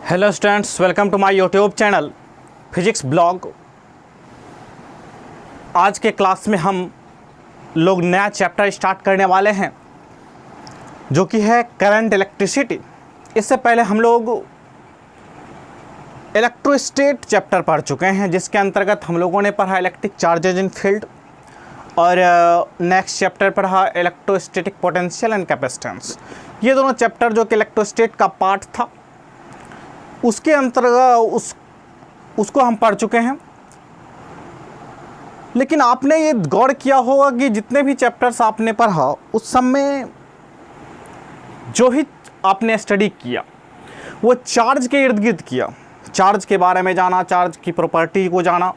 Hello students, welcome to my YouTube channel physics blog. आज के class में हम लोग नया चैप्टर स्टार्ट करने वाले हैं जो कि है करंट इलेक्ट्रिसिटी। इससे पहले हम लोग इलेक्ट्रोस्टैट चैप्टर पढ़ चुके हैं, जिसके अंतर्गत हम लोगों ने पढ़ा इलेक्ट्रिक चार्जेज इन फील्ड और नेक्स्ट चैप्टर पढ़ा इलेक्ट्रोस्टैटिक पोटेंशियल एंड कैपेसिटेंस। ये दोनों चैप्टर जो कि इलेक्ट्रोस्टैट का पार्ट था उसके अंतर्गत उसको हम पढ़ चुके हैं। लेकिन आपने ये गौर किया होगा कि जितने भी चैप्टर्स आपने पढ़ा उस सब में जो ही आपने स्टडी किया वो चार्ज के इर्द गिर्द किया, चार्ज के बारे में जाना, चार्ज की प्रॉपर्टी को जाना।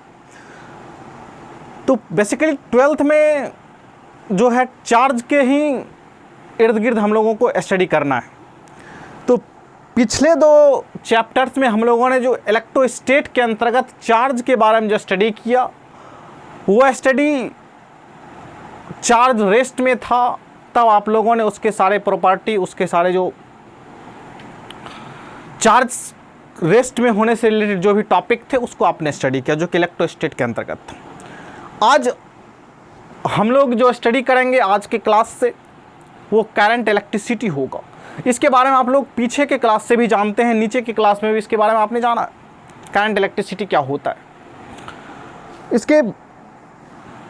तो बेसिकली 12th में जो है चार्ज के ही इर्द गिर्द हम लोगों को स्टडी करना है। तो पिछले दो चैप्टर्स में हम लोगों ने जो इलेक्ट्रोस्टैट के अंतर्गत चार्ज के बारे में जो स्टडी किया वो स्टडी चार्ज रेस्ट में था, तब आप लोगों ने उसके सारे प्रॉपर्टी, उसके सारे जो चार्ज रेस्ट में होने से रिलेटेड जो भी टॉपिक थे उसको आपने स्टडी किया, जो कि इलेक्ट्रोस्टैट के अंतर्गत था। आज हम लोग जो स्टडी करेंगे आज के क्लास से वो करंट इलेक्ट्रिसिटी होगा। इसके बारे में आप लोग पीछे के क्लास से भी जानते हैं, नीचे के क्लास में भी इसके बारे में आपने जाना करंट इलेक्ट्रिसिटी क्या होता है। इसके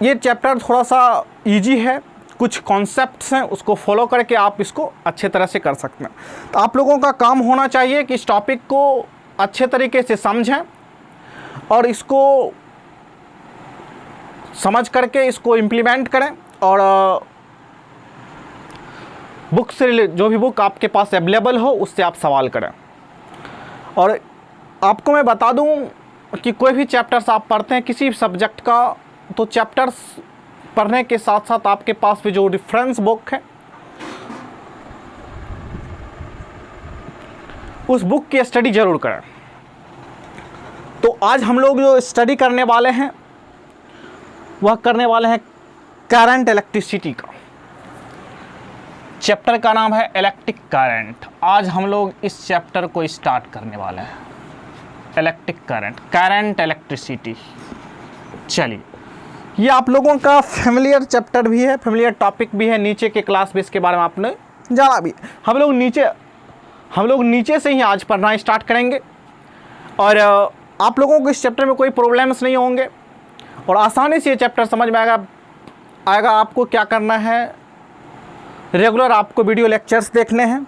ये चैप्टर थोड़ा सा इजी है, कुछ कॉन्सेप्ट्स हैं उसको फॉलो करके आप इसको अच्छे तरह से कर सकते हैं। तो आप लोगों का काम होना चाहिए कि इस टॉपिक को अच्छे तरीके से समझें और इसको समझ करके इसको इम्प्लीमेंट करें और बुक से रिलेटेड जो भी बुक आपके पास अवेलेबल हो उससे आप सवाल करें। और आपको मैं बता दूं कि कोई भी चैप्टर्स आप पढ़ते हैं किसी सब्जेक्ट का, तो चैप्टर्स पढ़ने के साथ साथ आपके पास भी जो रेफरेंस बुक है उस बुक की स्टडी ज़रूर करें। तो आज हम लोग जो स्टडी करने वाले हैं वह करने वाले हैं करंट इलेक्ट्रिसिटी का। चैप्टर का नाम है इलेक्ट्रिक करंट। आज हम लोग इस चैप्टर को स्टार्ट करने वाले हैं, इलेक्ट्रिक करंट, करंट इलेक्ट्रिसिटी। चलिए, ये आप लोगों का फेमिलियर चैप्टर भी है, फेमिलियर टॉपिक भी है, नीचे के क्लास भी इसके बारे में आपने जाना भी। हम लोग नीचे से ही आज पढ़ना स्टार्ट करेंगे और आप लोगों को इस चैप्टर में कोई प्रॉब्लम्स नहीं होंगे और आसानी से ये चैप्टर समझ में आएगा। आपको क्या करना है, रेगुलर आपको वीडियो लेक्चर्स देखने हैं,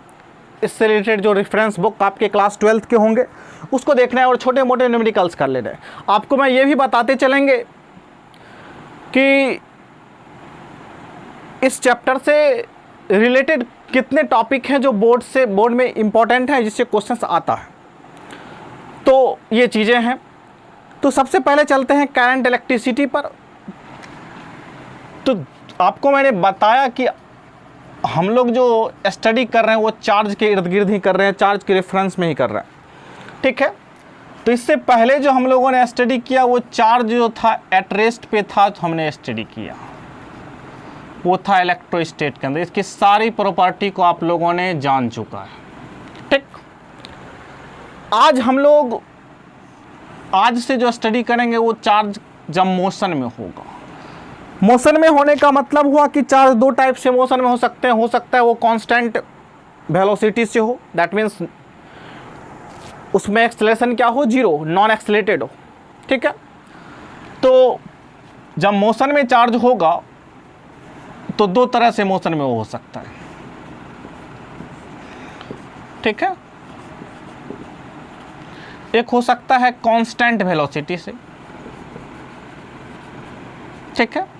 इससे रिलेटेड जो रेफरेंस बुक आपके क्लास 12th के होंगे उसको देखना है और छोटे मोटे न्यूमेरिकल्स कर लेना है। आपको मैं ये भी बताते चलेंगे कि इस चैप्टर से रिलेटेड कितने टॉपिक हैं जो बोर्ड में इम्पॉर्टेंट हैं, जिससे क्वेश्चंस आता है। तो ये चीज़ें हैं। तो सबसे पहले चलते हैं करंट इलेक्ट्रिसिटी पर। तो आपको मैंने बताया कि हम लोग जो स्टडी कर रहे हैं वो चार्ज के इर्द गिर्द ही कर रहे हैं, चार्ज के रेफरेंस में ही कर रहे हैं, ठीक है। तो इससे पहले जो हम लोगों ने स्टडी किया वो चार्ज जो था एट रेस्ट पे था, तो हमने स्टडी किया वो था इलेक्ट्रोस्टैट के अंदर। इसकी सारी प्रॉपर्टी को आप लोगों ने जान चुका है, ठीक। आज हम लोग आज से जो स्टडी करेंगे वो चार्ज जब मोशन में होगा। मोशन में होने का मतलब हुआ कि चार्ज दो टाइप से मोशन में हो सकते हैं। हो सकता है वो कांस्टेंट वेलोसिटी से हो, दैट मीन्स उसमें एक्सेलरेशन क्या हो, जीरो, नॉन एक्सेलरेटेड हो, ठीक है। तो जब मोशन में चार्ज होगा तो दो तरह से मोशन में वो हो सकता है, ठीक है। एक हो सकता है कांस्टेंट वेलोसिटी से, ठीक है।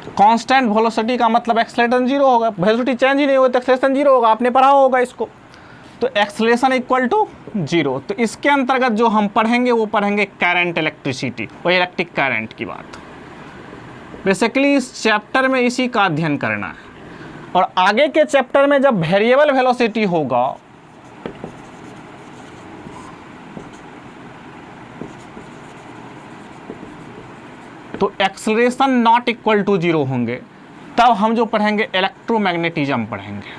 कांस्टेंट वेलोसिटी का मतलब एक्सेलरेशन जीरो होगा, वेलोसिटी चेंज ही नहीं होगा तो एक्सेलरेशन जीरो होगा, आपने पढ़ा होगा इसको। तो एक्सेलरेशन इक्वल टू जीरो। तो इसके अंतर्गत जो हम पढ़ेंगे वो पढ़ेंगे करंट इलेक्ट्रिसिटी और इलेक्ट्रिक करंट की बात। बेसिकली इस चैप्टर में इसी का अध्ययन करना है और आगे के चैप्टर में जब वेरिएबल वेलोसिटी होगा तो acceleration not equal to zero होंगे, तब हम जो पढ़ेंगे इलेक्ट्रोमैग्नेटिज्म पढ़ेंगे।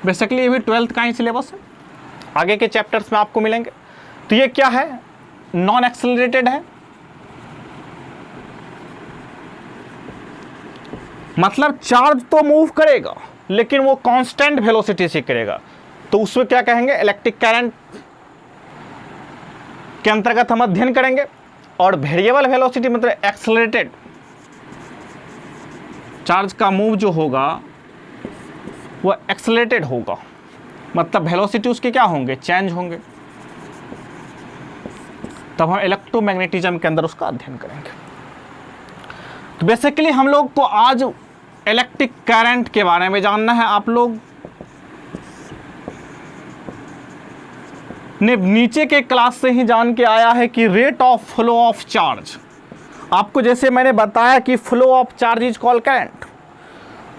बेसिकली ये भी 12th का ही सिलेबस है, आगे के चैप्टर्स में आपको मिलेंगे। तो ये क्या है, नॉन एक्सेलरेटेड है, मतलब चार्ज तो मूव करेगा लेकिन वो कांस्टेंट वेलोसिटी से करेगा, तो उसमें क्या कहेंगे, इलेक्ट्रिक करंट के अंतर्गत हम अध्ययन करेंगे। और वेरिएबल वेलोसिटी मतलब एक्सेलरेटेड, चार्ज का मूव जो होगा वो एक्सेलरेटेड होगा, मतलब वेलोसिटी उसके क्या होंगे, चेंज होंगे, तब हम इलेक्ट्रोमैग्नेटिज्म के अंदर उसका अध्ययन करेंगे। तो बेसिकली हम लोग को आज इलेक्ट्रिक करंट के बारे में जानना है। आप लोग ने नीचे के क्लास से ही जान के आया है कि rate of flow of charge, आपको जैसे मैंने बताया कि flow of charge is called current,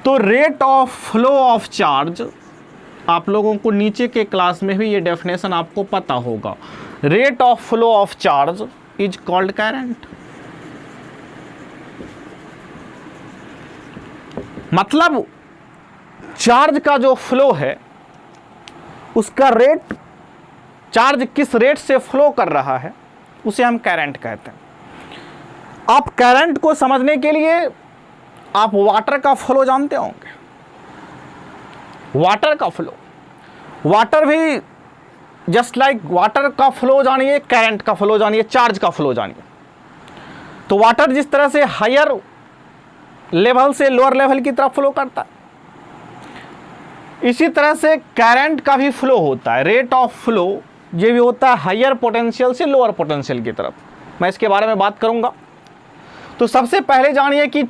तो rate of flow of charge आप लोगों को नीचे के क्लास में भी ये डेफिनेशन आपको पता होगा, rate of flow of charge is called current. मतलब चार्ज का जो फ्लो है उसका रेट, चार्ज किस रेट से फ्लो कर रहा है उसे हम करंट कहते हैं। आप करंट को समझने के लिए आप वाटर का फ्लो जानते होंगे, वाटर का फ्लो, वाटर भी जस्ट लाइक वाटर का फ्लो जानिए, करंट का फ्लो जानिए, चार्ज का फ्लो जानिए। तो वाटर जिस तरह से हायर लेवल से लोअर लेवल की तरफ फ्लो करता है, इसी तरह से करंट का भी फ्लो होता है, रेट ऑफ फ्लो ये भी होता है हायर पोटेंशियल से लोअर पोटेंशियल की तरफ। मैं इसके बारे में बात करूंगा। तो सबसे पहले जानिए कि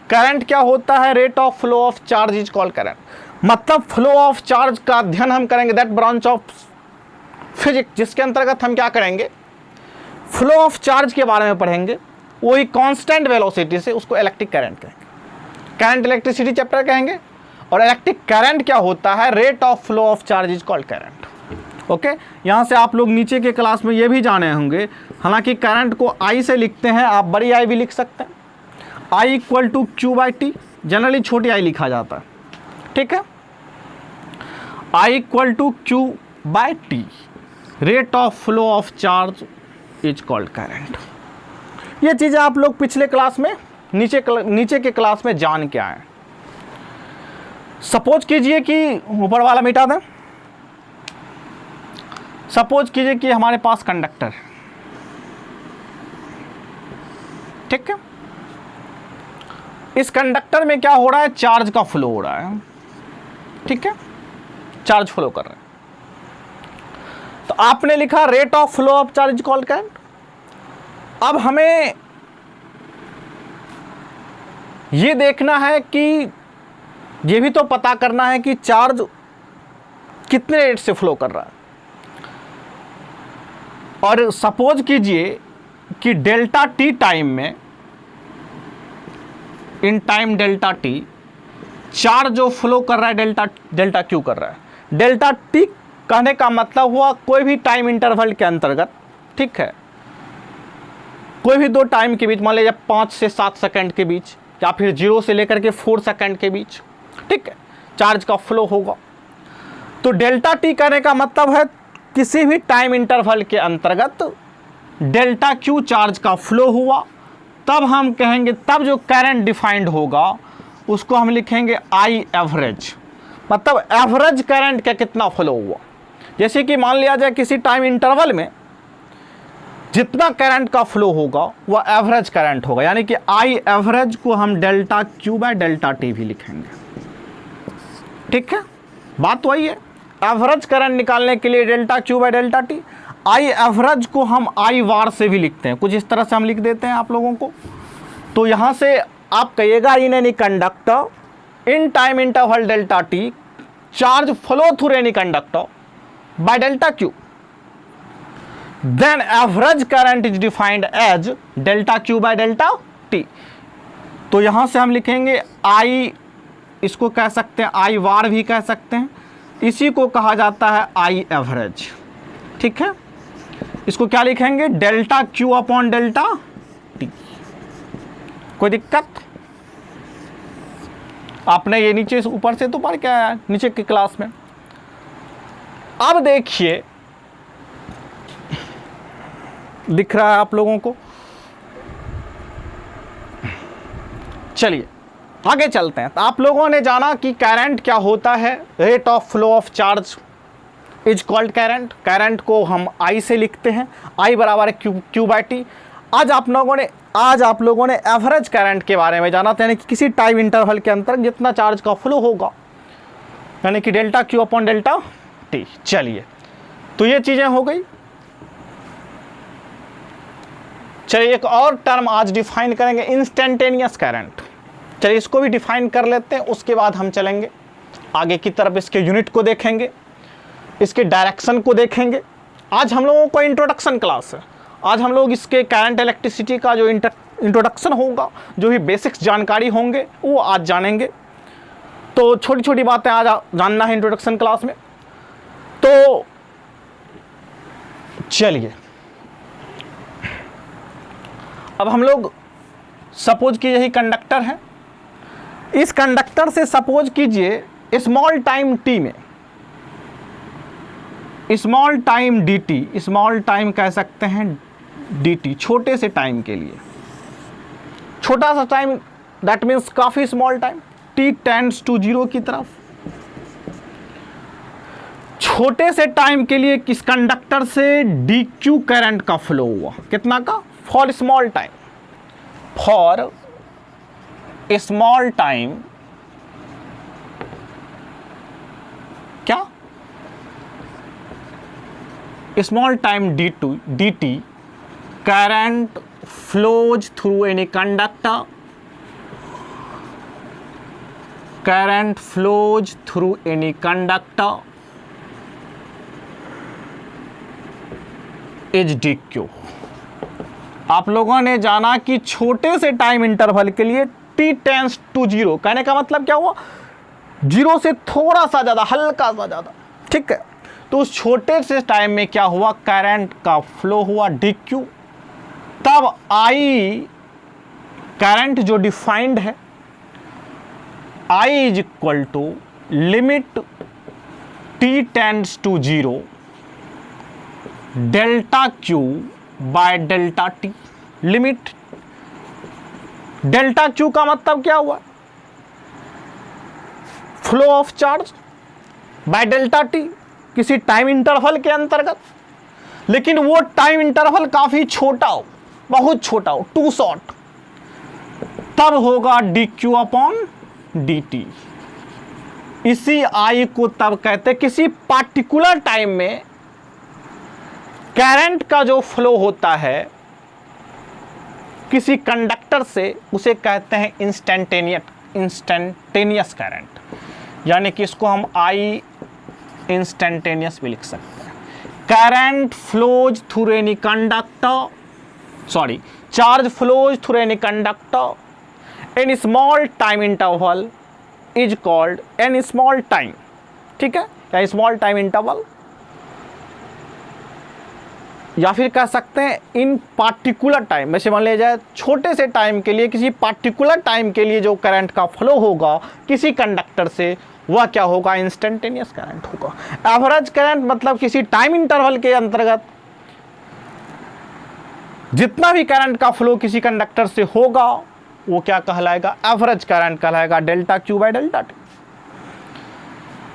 करंट क्या होता है, rate of flow of charge is called current, मतलब फ्लो ऑफ चार्ज का अध्ययन हम करेंगे, दैट ब्रांच ऑफ फिजिक्स जिसके अंतर्गत हम क्या करेंगे, फ्लो ऑफ चार्ज के बारे में पढ़ेंगे, वही कांस्टेंट वेलोसिटी से, उसको इलेक्ट्रिक करंट कहेंगे, करंट इलेक्ट्रिसिटी चैप्टर कहेंगे। और इलेक्ट्रिक करंट क्या होता है, rate of flow of charge is called current. Okay, यहाँ से आप लोग नीचे के क्लास में ये भी जाने होंगे, हालांकि करंट को आई से लिखते हैं, आप बड़ी आई भी लिख सकते हैं, I equal to Q by T, generally छोटी आई लिखा जाता है, ठीक है, I equal to Q by T, rate of flow of charge is called current. ये चीज़ें आप लोग पिछले क्लास में नीचे के क्लास में जान के आए। सपोज कीजिए कि ऊपर वाला मिटा दें, सपोज कीजिए कि हमारे पास कंडक्टर है, ठीक है, इस कंडक्टर में क्या हो रहा है, चार्ज का फ्लो हो रहा है, ठीक है, चार्ज फ्लो कर रहा है। तो आपने लिखा rate of flow of charge called current. अब हमें ये देखना है कि ये भी तो पता करना है कि चार्ज कितने रेट से फ्लो कर रहा है। और सपोज कीजिए कि डेल्टा टी टाइम में, in time delta T, charge जो फ्लो कर रहा है डेल्टा क्यू कर रहा है। डेल्टा टी कहने का मतलब हुआ कोई भी टाइम इंटरवल के अंतर्गत, ठीक है, कोई भी दो टाइम के बीच, मान लीजिए 5 से 7 सेकंड के बीच, या फिर 0 से लेकर के 4 सेकंड के बीच, ठीक है, चार्ज का फ्लो होगा। तो डेल्टा टी कहने का मतलब है किसी भी टाइम इंटरवल के अंतर्गत डेल्टा क्यू चार्ज का फ्लो हुआ, तब हम कहेंगे, तब जो करंट डिफाइंड होगा उसको हम लिखेंगे आई एवरेज, मतलब एवरेज करंट का कितना फ्लो हुआ। जैसे कि मान लिया जाए किसी टाइम इंटरवल में जितना करंट का फ्लो होगा वह एवरेज करंट होगा, यानी कि आई एवरेज को हम delta Q by delta T भी लिखेंगे, ठीक है, बात वही है। एवरेज करंट निकालने के लिए delta Q by delta T, I average को हम आई वार से भी लिखते हैं, कुछ इस तरह से हम लिख देते हैं आप लोगों को। तो यहाँ से आप कहिएगा in any conductor in time interval delta T charge flow through any conductor by delta q, then average current is defined as delta q by delta t। तो यहां से हम लिखेंगे I, इसको कह सकते हैं I वार भी कह सकते हैं, इसी को कहा जाता है I एवरेज, ठीक है। इसको क्या लिखेंगे, delta q upon delta t। कोई दिक्कत? आपने ये नीचे ऊपर से तो पढ़ के आया नीचे की क्लास में, अब देखिए, दिख रहा है आप लोगों को? चलिए आगे चलते हैं। तो आप लोगों ने जाना कि करंट क्या होता है, rate of flow of charge is called current. Current को हम आई से लिखते हैं, आई बराबर है क्यू बाई टी। आज आप लोगों ने एवरेज करंट के बारे में जाना, यानी कि किसी टाइम इंटरवल के अंतर जितना चार्ज का फ्लो होगा, यानी कि delta Q upon delta T. चलिए, तो ये चीजें हो गई। चलिए एक और टर्म आज डिफाइन करेंगे, इंस्टेंटेनियस करंट। चलिए इसको भी डिफाइन कर लेते हैं, उसके बाद हम चलेंगे आगे की तरफ। इसके यूनिट को देखेंगे, इसके डायरेक्शन को देखेंगे। आज हम लोगों को इंट्रोडक्शन क्लास है। आज हम लोग इसके करंट इलेक्ट्रिसिटी का जो इंट्रोडक्शन होगा, जो भी बेसिक्स जानकारी होंगे वो आज जानेंगे। तो छोटी छोटी बातें आज जानना है इंट्रोडक्शन क्लास में। तो चलिए अब हम लोग सपोज कीजिए यही कंडक्टर है। इस कंडक्टर से सपोज कीजिए स्मॉल टाइम टी में, small time D T, small time कह सकते हैं डी टी, छोटे से टाइम के लिए, छोटा सा टाइम, दैट मीन्स काफी small time, T tends to 0 की तरफ। छोटे से टाइम के लिए किस कंडक्टर से डी क्यू करंट का फ्लो हुआ, कितना का? For small time, for small time क्या? Small time D T current flows through any conductor, current flows through any conductor is D Q. आप लोगों ने जाना कि छोटे से टाइम इंटरवल के लिए टी टेंड्स टू 0, कहने का मतलब क्या हुआ? 0 से थोड़ा सा ज्यादा, हल्का सा ज्यादा, ठीक है। तो उस छोटे से टाइम में क्या हुआ? करंट का फ्लो हुआ डी क्यू। तब आई करंट जो डिफाइंड है, I is equal to limit T tends to 0 delta Q by delta T. Limit delta Q का मतलब क्या हुआ? Flow of charge by delta T, किसी टाइम इंटरवल के अंतर्गत। लेकिन वो टाइम इंटरवल काफी छोटा हो, बहुत छोटा हो, टू शॉर्ट, तब होगा D Q upon D T. इसी आई को तब कहते हैं, किसी पार्टिकुलर टाइम में करंट का जो फ्लो होता है किसी कंडक्टर से, उसे कहते हैं इंस्टेंटेनियस करंट। यानी कि इसको हम आई इंस्टेंटेनियस भी लिख सकते हैं। Current flows through any conductor, sorry, charge flows through any conductor in small time interval is called an small time, ठीक है, या स्मॉल टाइम इंटरवल, या फिर कह सकते हैं इन पार्टिकुलर टाइम। वैसे मान लिया जाए छोटे से टाइम के लिए, किसी पार्टिकुलर टाइम के लिए जो करंट का फ्लो होगा किसी कंडक्टर से, वह क्या होगा? इंस्टेंटेनियस करंट होगा। एवरेज करंट मतलब किसी टाइम इंटरवल के अंतर्गत जितना भी करंट का फ्लो किसी कंडक्टर से होगा वो क्या कहलाएगा? एवरेज करंट कहलाएगा, delta Q by delta T.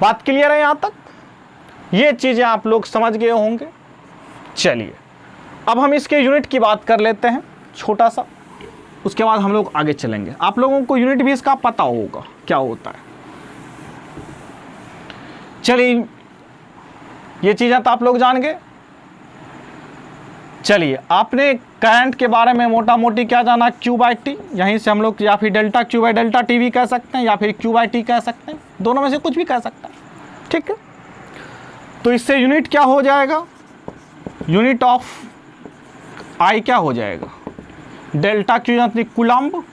बात क्लियर है यहां तक? ये चीजें आप लोग समझ गए होंगे। चलिए अब हम इसके यूनिट की बात कर लेते हैं छोटा सा, उसके बाद हम लोग आगे चलेंगे। आप लोगों को यूनिट भी इसका पता होगा क्या होता है। चलिए ये चीजें तो आप लोग जान गए। चलिए आपने करंट के बारे में मोटा मोटी क्या जाना? Q by T. यहीं से हम लोग या फिर delta Q by delta T भी कह सकते हैं, या फिर क्यू बाई टी कह सकते हैं, दोनों में से कुछ भी कह सकते हैं, ठीक है। तो इससे यूनिट क्या हो जाएगा? यूनिट ऑफ आई क्या हो जाएगा? डेल्टा क्यू यानी कूलम्ब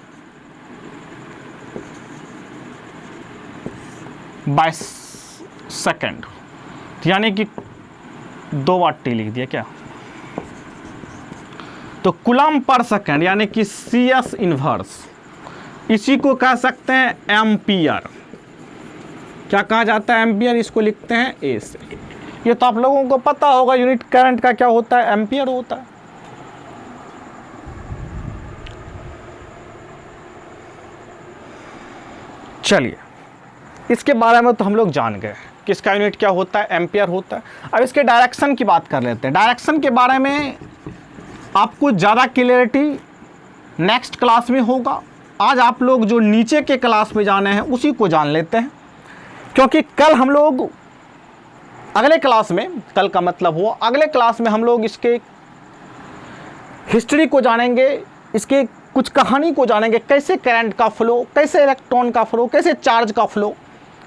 बाय सेकेंड, यानी कि 2 बार टी लिख दिया क्या? तो कूलम्ब पर सेकेंड यानी कि CS इनवर्स, इसी को कह सकते हैं एम्पियर। क्या कहा जाता है? एम्पियर। इसको लिखते हैं ए से। ये तो आप लोगों को पता होगा, यूनिट करंट का क्या होता है, एम्पियर होता है। चलिए, इसके बारे में तो हम लोग जान गए कि इसका यूनिट क्या होता है, एम्पियर होता है। अब इसके डायरेक्शन की बात कर लेते हैं। डायरेक्शन के बारे में आपको ज़्यादा क्लियरिटी नेक्स्ट क्लास में होगा। आज आप लोग जो नीचे के क्लास में जाने हैं उसी को जान लेते हैं, क्योंकि कल हम लोग अगले क्लास में, कल का मतलब हुआ अगले क्लास में हम लोग इसके हिस्ट्री को जानेंगे, इसके कुछ कहानी को जानेंगे, कैसे करंट का फ्लो, कैसे इलेक्ट्रॉन का फ्लो, कैसे चार्ज का फ्लो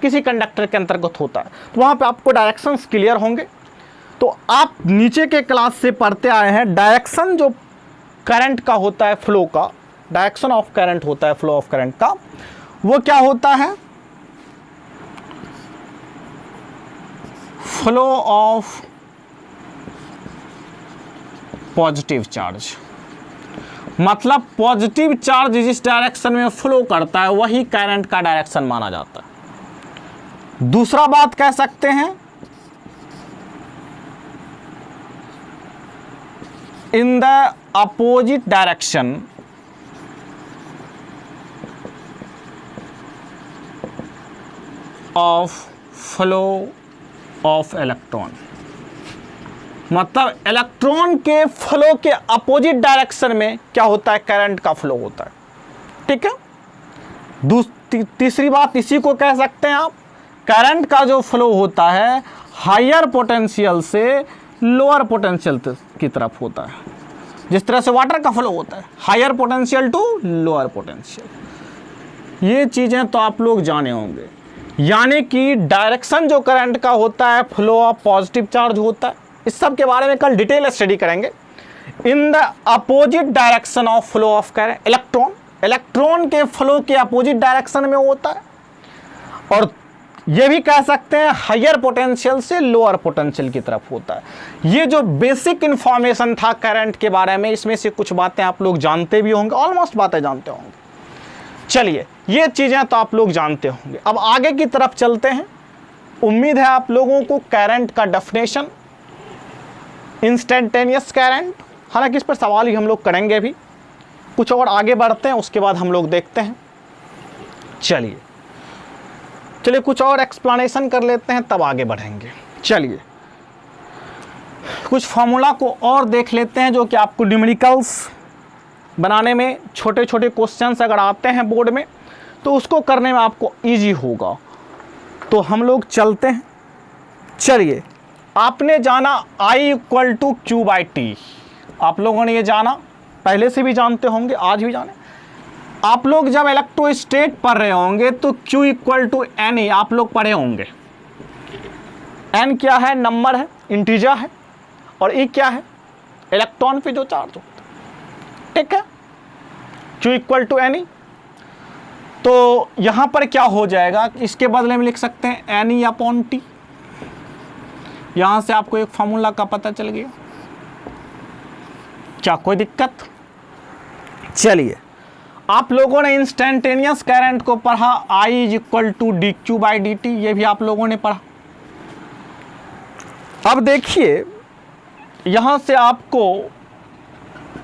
किसी कंडक्टर के अंतर्गत होता है। तो वहाँ पे आपको डायरेक्शंस क्लियर होंगे। तो आप नीचे के क्लास से पढ़ते आए हैं, डायरेक्शन जो करंट का होता है, फ्लो का, डायरेक्शन ऑफ करंट होता है, फ्लो ऑफ करंट का, वो क्या होता है, फ्लो ऑफ पॉजिटिव चार्ज। मतलब पॉजिटिव चार्ज जिस डायरेक्शन में फ्लो करता है वही करंट का डायरेक्शन माना जाता है। दूसरा बात कह सकते हैं, in the opposite direction of flow of electron. मतलब इलेक्ट्रॉन के फ्लो के अपोजिट डायरेक्शन में क्या होता है, करंट का फ्लो होता है। ठीक है। तीसरी बात इसी को कह सकते हैं आप, करंट का जो फ्लो होता है हायर पोटेंशियल से लोअर पोटेंशियल की तरफ होता है। जिस तरह से वाटर का फ्लो होता है, higher potential to lower potential. ये चीज़ें तो आप लोग जाने होंगे। यानी कि डायरेक्शन जो करंट का होता है, फ्लो ऑफ पॉजिटिव चार्ज होता है। इस सब के बारे में कल डिटेल स्टडी करेंगे। In the opposite direction of flow of current, electron, electron के फ्लो के अपोजिट डायरेक्शन में होता है। और ये भी कह सकते हैं हायर पोटेंशियल से लोअर पोटेंशियल की तरफ होता है। ये जो बेसिक इंफॉर्मेशन था करंट के बारे में, इसमें से कुछ बातें आप लोग जानते भी होंगे, ऑलमोस्ट बातें जानते होंगे। चलिए, ये चीज़ें तो आप लोग जानते होंगे। अब आगे की तरफ चलते हैं। उम्मीद है आप लोगों को करंट का डेफिनेशन, इंस्टेंटेनियस करंट, हालांकि इस पर सवाल ही हम लोग करेंगे अभी, कुछ और आगे बढ़ते हैं, उसके बाद हम लोग देखते हैं। चलिए कुछ और एक्सप्लेनेशन कर लेते हैं, तब आगे बढ़ेंगे। चलिए कुछ फॉर्मूला को और देख लेते हैं, जो कि आपको न्यूमेरिकल्स बनाने में, छोटे छोटे क्वेश्चंस अगर आते हैं बोर्ड में तो उसको करने में आपको इजी होगा। तो हम लोग चलते हैं। चलिए, आपने जाना I equal to Q by T. आप लोगों ने ये जाना, पहले से भी जानते होंगे, आज भी जाने। आप लोग जब इलेक्ट्रोस्टेट पढ़ रहे होंगे तो Q इक्वल टू एन ही आप लोग पढ़े होंगे। एन क्या है, नंबर है, इंटीजर है, और ई क्या है, इलेक्ट्रॉन पे जो चार्ज होता है। ठीक है, Q इक्वल टू एन ही। तो यहाँ पर क्या हो जाएगा, इसके बदले में लिख सकते हैं एन ई अपॉन टी। यहाँ से आपको एक फार्मूला का पता चल गया। क्या कोई दिक्कत? चलिए, आप लोगों ने इंस्टेंटेनियस करंट को पढ़ा, I is equal to D Q by D T, ये भी आप लोगों ने पढ़ा। अब देखिए, यहाँ से आपको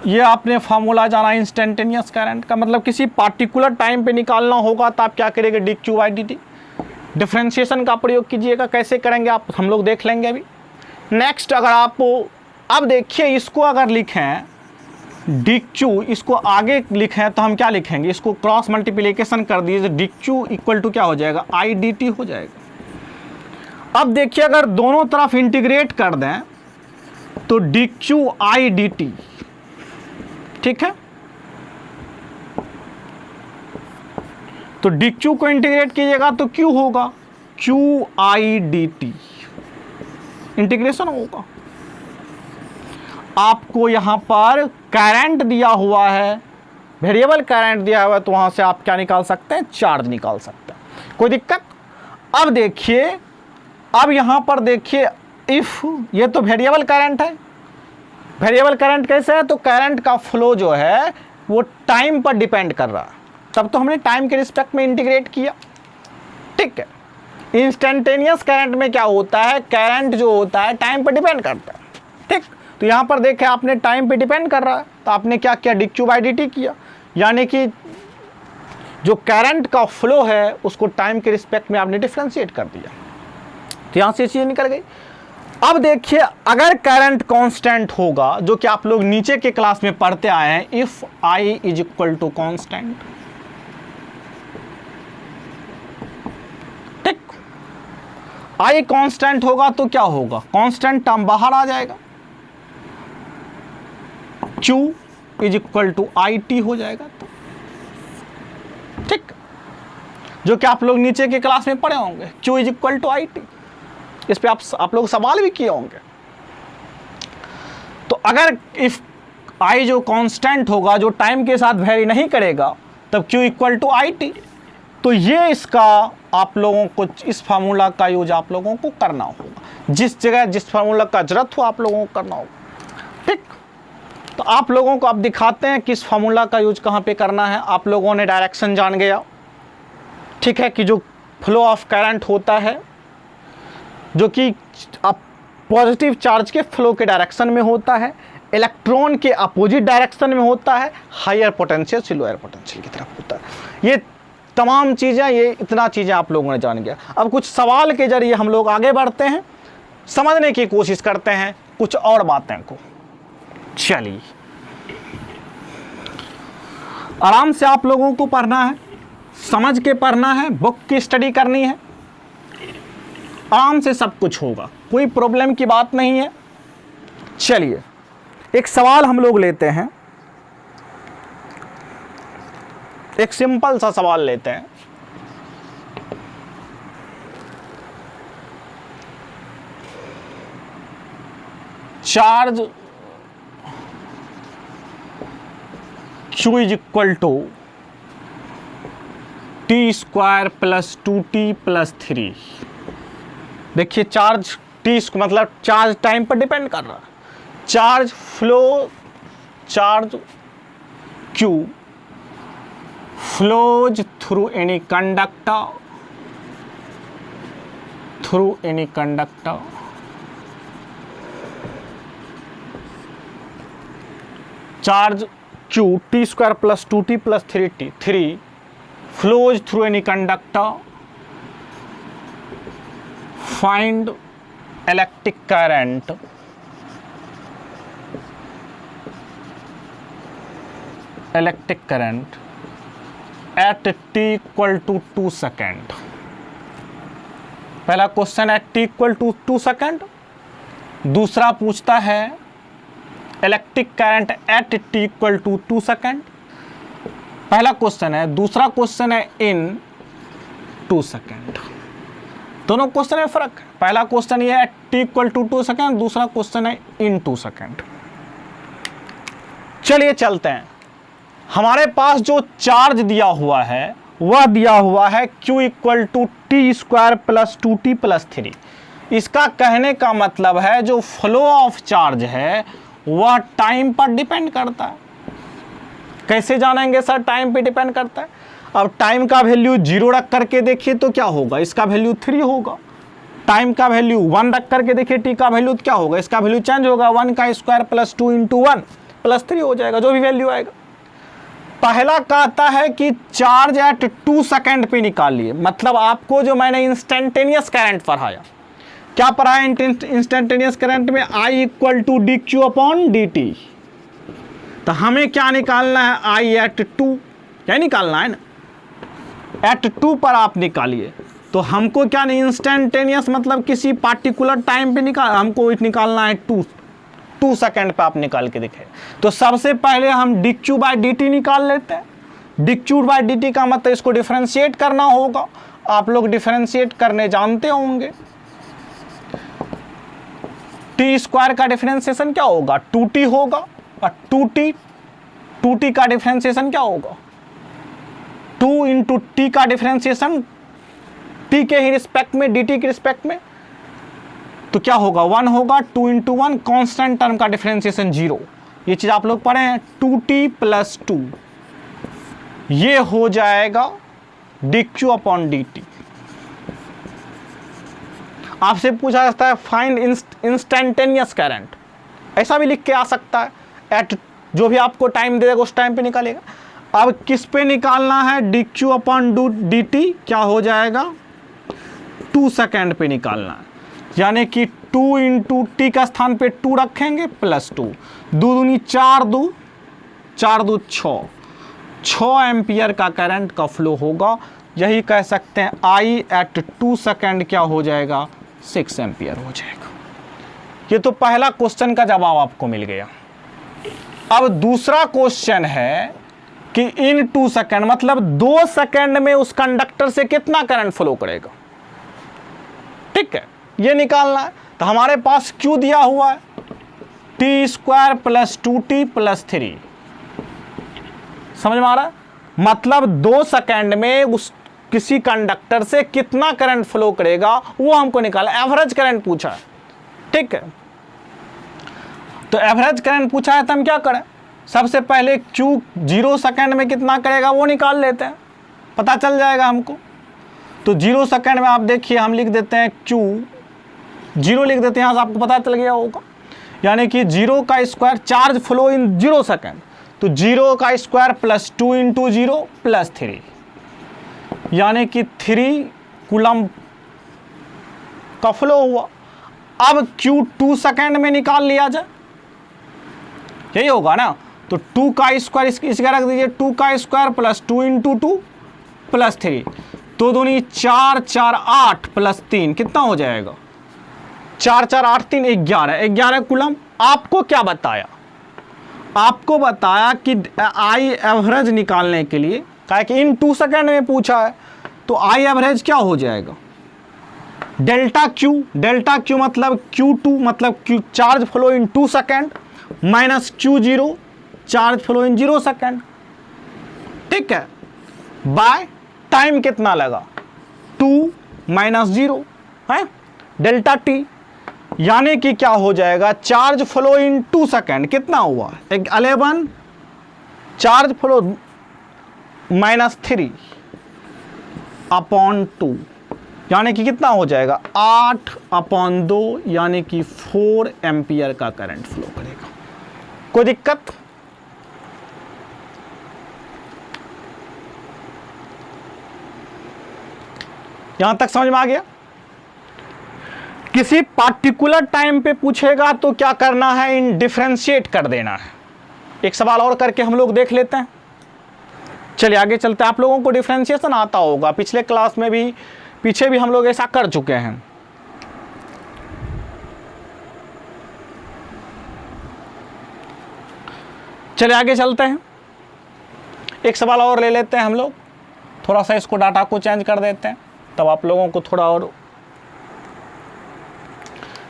ये आपने फार्मूला जाना इंस्टेंटेनियस करंट का, मतलब किसी पार्टिकुलर टाइम पे निकालना होगा तो आप क्या करेंगे, D Q by D T. Differentiation का प्रयोग कीजिएगा, कैसे करेंगे आप हम लोग देख लेंगे अभी। नेक्स्ट, अगर आप अब देखिए, इसको अगर लिखें डी क्यू, इसको आगे लिखें तो हम क्या लिखेंगे, इसको क्रॉस मल्टीप्लिकेशन कर दीजिए, डी क्यू इक्वल टू क्या हो जाएगा, आई डी टी हो जाएगा। अब देखिए, अगर दोनों तरफ इंटीग्रेट कर दें तो D Q I D T. ठीक है, तो डी क्यू को इंटीग्रेट कीजिएगा तो क्यू होगा Q I D T, integration होगा। आपको यहां पर करंट दिया हुआ है, वेरिएबल करंट दिया हुआ है, तो वहां से आप क्या निकाल सकते हैं, चार्ज निकाल सकते हैं। कोई दिक्कत? अब देखिए, अब यहां पर देखिए, इफ ये तो वेरिएबल करंट है, वेरिएबल करंट कैसे है, तो करंट का फ्लो जो है वो टाइम पर डिपेंड कर रहा है। तब तो हमने टाइम के रिस्पेक्ट में इंटीग्रेट किया। ठीक है, इंस्टेंटेनियस करंट में क्या होता है, करंट जो होता है टाइम पर डिपेंड करता है, ठीक। तो यहाँ पर देखें आपने टाइम पे डिपेंड कर रहा है, तो आपने क्या किया, dq बाई dt किया, यानी कि जो करंट का फ्लो है उसको टाइम के रिस्पेक्ट में आपने डिफरेंशिएट कर दिया। तो यहाँ से चीज़ निकल गई। अब देखिए अगर करंट कांस्टेंट होगा, जो कि आप लोग नीचे के क्लास में पढ़ते आए हैं, if I is equal to constant, ठीक, I कांस्टेंट होगा तो क्या होगा, कांस्टेंट टर्म बाहर आ जाएगा, Q is equal to IT हो जाएगा, तो ठीक, जो कि आप लोग नीचे के क्लास में पढ़े होंगे, Q is equal to IT। इस पे आप लोग सवाल भी किए होंगे। तो अगर इफ I जो कांस्टेंट होगा, जो टाइम के साथ वेरी नहीं करेगा, तब Q इक्वल टू IT। तो ये इसका आप लोगों को इस फार्मूला का यूज आप लोगों को करना होगा, जिस जगह जिस फार्मूला का जरूरत हो आप लोगों को करना होगा, ठीक। तो आप लोगों को अब दिखाते हैं कि इस फार्मूला का यूज कहाँ पे करना है। आप लोगों ने डायरेक्शन जान गया, ठीक है, कि जो फ्लो ऑफ करंट होता है, जो कि अब पॉजिटिव चार्ज के फ्लो के डायरेक्शन में होता है, इलेक्ट्रॉन के अपोजिट डायरेक्शन में होता है, हायर पोटेंशियल से लोअर पोटेंशियल की तरफ होता है। ये तमाम चीज़ें, ये इतना चीज़ें आप लोगों ने जान गया। अब कुछ सवाल के जरिए हम लोग आगे बढ़ते हैं, समझने की कोशिश करते हैं कुछ और बातें को। चलिए आराम से आप लोगों को पढ़ना है, समझ के पढ़ना है, बुक की स्टडी करनी है, आराम से सब कुछ होगा, कोई प्रॉब्लम की बात नहीं है। चलिए एक सवाल हम लोग लेते हैं, एक सिंपल सा सवाल लेते हैं। Charge Q is equal to T square plus 2t plus 3। देखिए चार्ज टी मतलब चार्ज टाइम पर डिपेंड कर रहा है। Charge flow, charge Q flows through any conductor, charge Q t square plus 2t plus 3 flows through any conductor. Find electric current at t equal to 2 second. पहला question at t equal to 2 second, दूसरा पूछता है electric current at t equal to 2 second. पहला question है, दूसरा question है इन 2 second. दोनों question में फर्क है, पहला क्वेश्चन ये है t इक्वल टू 2 सेकेंड, दूसरा क्वेश्चन है इन 2 सेकेंड। चलिए चलते हैं। हमारे पास जो चार्ज दिया हुआ है वह दिया हुआ है Q equal to T square plus 2t plus 3। इसका कहने का मतलब है जो फ्लो ऑफ चार्ज है वह टाइम पर डिपेंड करता है। कैसे जानेंगे सर टाइम पे डिपेंड करता है? अब टाइम का वैल्यू 0 रख करके देखिए तो क्या होगा, इसका वैल्यू 3 होगा। टाइम का वैल्यू 1 रख करके देखिए, टी का वैल्यू क्या होगा, इसका वैल्यू चेंज होगा, 1 का स्क्वायर प्लस 2 इंटू 1 प्लस 3 हो जाएगा, जो भी वैल्यू आएगा। पहला कहता है कि चार्ज एट 2 सेकेंड पे निकालिए, मतलब आपको जो मैंने इंस्टेंटेनियस करंट पढ़ाया, क्या पढ़ाया इंस्टेंटेनियस करंट में, I equal to D Q upon D T. तो हमें क्या निकालना है, I एट 2, क्या निकालना है ना, एट 2 पर आप निकालिए। तो हमको क्या नहीं, इंस्टेंटेनियस मतलब किसी पार्टिकुलर टाइम पे हमको निकालना है 2 सेकेंड पे आप निकाल के दिखे। तो सबसे पहले हम D Q by D T निकाल लेते हैं। D Q by D T का मतलब इसको डिफरेंशिएट करना होगा, आप लोग डिफरेंशिएट करने जानते होंगे। टी स्क्वायर का डिफरेंशिएशन क्या होगा, 2t होगा, और 2t का डिफरेंशिएशन क्या होगा, 2 इंटू टी का डिफरेंशिएशन t के ही रिस्पेक्ट में, dt के रिस्पेक्ट में, तो क्या होगा 1 होगा। 2 इंटू 1 कॉन्स्टेंट टर्म का डिफरेंशिएशन 0, ये चीज आप लोग पढ़े हैं। 2t प्लस 2 ये हो जाएगा dq अपॉन dt। आपसे पूछा जाता है फाइंड इंस्टेंटेनियस करंट, ऐसा भी लिख के आ सकता है, एट जो भी आपको टाइम देगा उस टाइम पे निकालेगा। अब किस पे निकालना है, dq अपॉन dt क्या हो जाएगा 2 सेकेंड पे निकालना है, यानी कि 2 इंटू टी का स्थान पे 2 रखेंगे प्लस 2, 2 दूनी 4, 2 4 2 6 एम्पियर का करंट का फ्लो होगा। यही कह सकते हैं आई एट 2 सेकेंड क्या हो जाएगा 6 एम्पियर हो जाएगा। ये तो पहला क्वेश्चन का जवाब आपको मिल गया। अब दूसरा क्वेश्चन है कि इन 2 सेकेंड मतलब 2 सेकेंड में उस कंडक्टर से कितना करंट फ्लो करेगा। ठीक है, ये निकालना है। तो हमारे पास Q दिया हुआ है t² प्लस 2t प्लस 3, समझ में आ रहा है, मतलब 2 सेकेंड में उस किसी कंडक्टर से कितना करंट फ्लो करेगा वो हमको निकालना, एवरेज करंट पूछा है। ठीक है, तो एवरेज करंट पूछा है तो हम क्या करें, सबसे पहले Q 0 सेकेंड में कितना करेगा वो निकाल लेते हैं, पता चल जाएगा हमको। तो 0 सेकेंड में आप देखिए हम लिख देते हैं Q 0 लिख देते हैं, यहाँ से आपको पता चल गया होगा, यानी कि 0 का square charge flow in 0 second, तो 0 का स्क्वायर प्लस 2 इंटू 0 प्लस 3, यानी कि 3 कूलम का फ्लो हुआ। अब Q 2 सेकेंड में निकाल लिया जाए, यही होगा ना। तो 2 का स्क्वायर इसका रख दीजिए, 2 का स्क्वायर प्लस 2 इंटू 2 प्लस 3, तो दूनी 4 4 8 प्लस 3 कितना हो जाएगा 4 4 8 3 11 कूलम। आपको क्या बताया, आपको बताया कि आई एवरेज निकालने के लिए, कहा कि इन 2 सेकेंड में पूछा है, तो आई एवरेज क्या हो जाएगा डेल्टा क्यू मतलब Q2 मतलब Q charge flow in 2 second minus Q0 charge flow in 0 second. ठीक है, बाय टाइम कितना लगा 2 माइनस 0 है डेल्टा टी, यानी कि क्या हो जाएगा चार्ज फ्लो इन 2 सेकेंड कितना हुआ 11 चार्ज फ्लो माइनस 3 अपॉन 2, यानी कि कितना हो जाएगा 8 अपॉन 2, यानी कि 4 एम्पियर का करंट फ्लो करेगा। कोई दिक्कत, यहां तक समझ में आ गया। किसी पार्टिकुलर टाइम पे पूछेगा तो क्या करना है, इन डिफरेंशिएट कर देना है। एक सवाल और करके हम लोग देख लेते हैं, चलिए आगे चलते हैं। आप लोगों को डिफरेंशिएशन आता होगा, पिछले क्लास में भी पीछे भी हम लोग ऐसा कर चुके हैं। चलिए आगे चलते हैं, एक सवाल और ले लेते हैं हम लोग, थोड़ा सा इसको डाटा को चेंज कर देते हैं, तब आप लोगों को थोड़ा और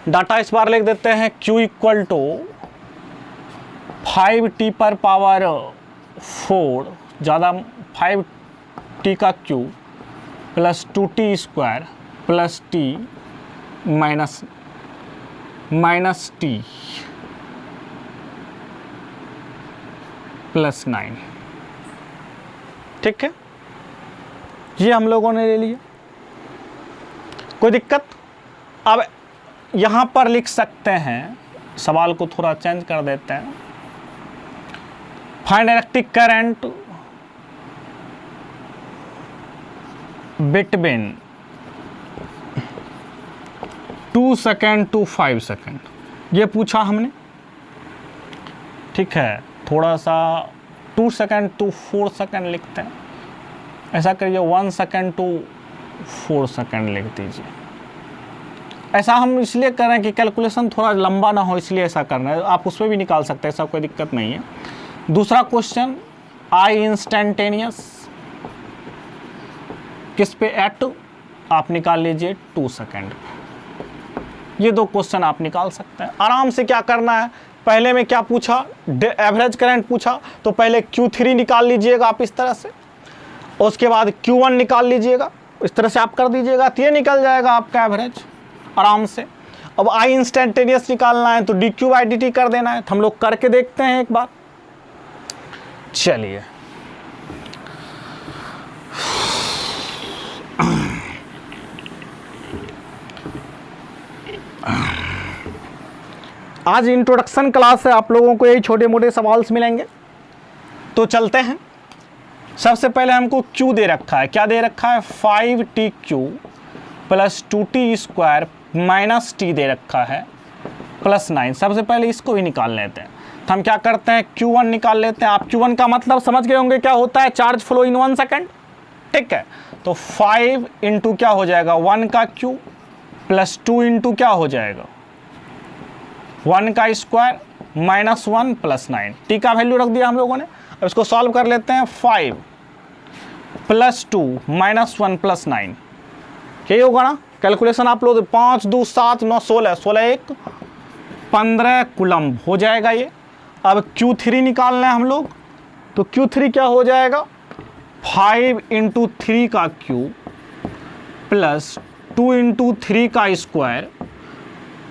डाटा इस बार लिख देते हैं। Q इक्वल टू 5t पर पावर 4 ज़्यादा 5t का Q plus 2t square plus t minus t plus 9। ठीक है, ये हम लोगों ने ले लिया, कोई दिक्कत। अब यहाँ पर लिख सकते हैं, सवाल को थोड़ा चेंज कर देते हैं, find electric current between 2 second to 5 second, ये पूछा हमने। ठीक है, थोड़ा सा 2 सेकेंड टू 4 सेकेंड लिखते हैं, ऐसा करिए 1 सेकेंड टू 4 सेकेंड लिख दीजिए। ऐसा हम इसलिए कर रहे हैं कि कैलकुलेशन थोड़ा लंबा ना हो, इसलिए ऐसा करना है। आप उसमें भी निकाल सकते हैं, ऐसा कोई दिक्कत नहीं है। दूसरा क्वेश्चन, आई इंस्टेंटेनियस किस पे एट, आप निकाल लीजिए 2 सेकेंड। ये 2 क्वेश्चन आप निकाल सकते हैं आराम से। क्या करना है, पहले में क्या पूछा, एवरेज करंट पूछा, तो पहले Q3 निकाल लीजिएगा आप इस तरह से, और उसके बाद Q1 निकाल लीजिएगा, इस तरह से आप कर दीजिएगा, तो ये निकल जाएगा आपका एवरेज आराम से। अब आई इंस्टेंटेनियस निकालना है तो dq बाई dt कर देना है, तो हम लोग करके देखते हैं एक बार। चलिए आज इंट्रोडक्शन क्लास है, आप लोगों को यही छोटे मोटे सवाल मिलेंगे। तो चलते हैं। सबसे पहले हमको Q दे रखा है, क्या दे रखा है 5TQ plus 2T² minus T दे रखा है प्लस 9। सबसे पहले इसको ही निकाल लेते हैं। तो हम क्या करते हैं Q1 निकाल लेते हैं। आप Q1 का मतलब समझ गए होंगे क्या होता है, चार्ज फ्लो इन 1 सेकेंड। ठीक है, तो 5 इंटू क्या हो जाएगा 1 का Q प्लस 2 इंटू क्या हो जाएगा 1 का स्क्वायर माइनस 1 प्लस 9। T का वैल्यू रख दिया हम लोगों ने। अब इसको सॉल्व कर लेते हैं। 5 प्लस 2 माइनस 1 प्लस 9 यही होगा ना। कैलकुलेशन आप लोग 5 2 7 9 16 16 1 15 कूलम्ब हो जाएगा ये। अब Q3 निकालना है हम लोग, तो Q3 क्या हो जाएगा 5 इंटू 3 का Q प्लस 2 इंटू 3 का स्क्वायर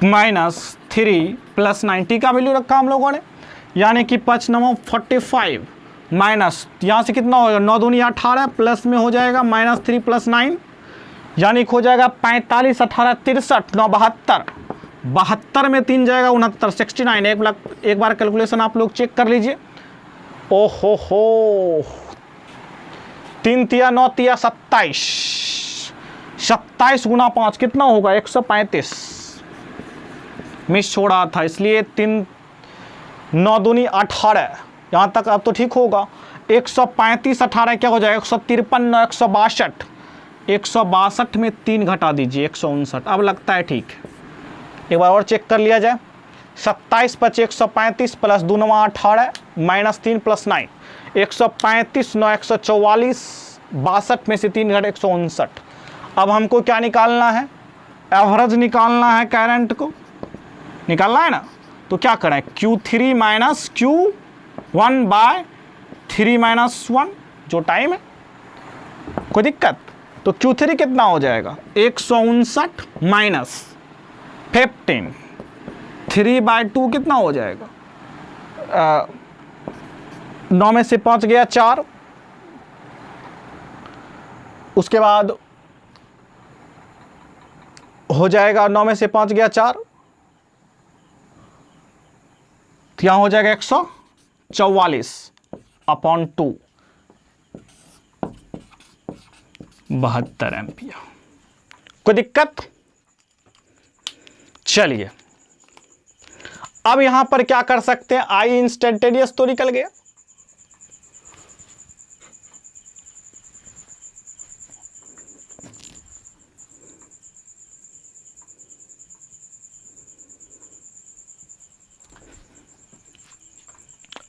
माइनस 3 प्लस 90 का वैल्यू रखा हम लोगों ने, यानी कि 5 9 45 माइनस यहाँ से कितना होगा 9 दूनी 18 प्लस में हो जाएगा माइनस 3 प्लस 9, यानी हो जाएगा 45 18 63 9 72 72 में 3 जाएगा 69 69। एक बार कैलकुलेशन आप लोग चेक कर लीजिए। ओहो हो 3 तिया 9 तिया 27 27 गुना 5 कितना होगा 135। मिस छोड़ा था इसलिए 3 9 दूनी 18 यहाँ तक अब तो ठीक होगा। 135 18 क्या हो जाएगा 153 9 162 162 में 3 घटा दीजिए 159। अब लगता है ठीक। एक बार और चेक कर लिया जाए। 27 5 135 प्लस 2 9 18 माइनस 3 प्लस 9 135 9 144 62 में से 3 घट 159। अब हमको क्या निकालना है एवरेज निकालना है, करंट को निकालना है ना। तो क्या करें Q3 minus Q1 bye 3 minus 1 जो टाइम है, कोई दिक्कत। तो Q3 कितना हो जाएगा 159 माइनस 15 3 बाय 2 कितना हो जाएगा 9 में से 5 गया 4, उसके बाद हो जाएगा 9 में से 5 गया 4, तो यहां हो जाएगा 144 अपॉन 2 72 एम्पियर। कोई दिक्कत। चलिए अब यहां पर क्या कर सकते हैं, आई इंस्टेंटेनियस तो निकल गया।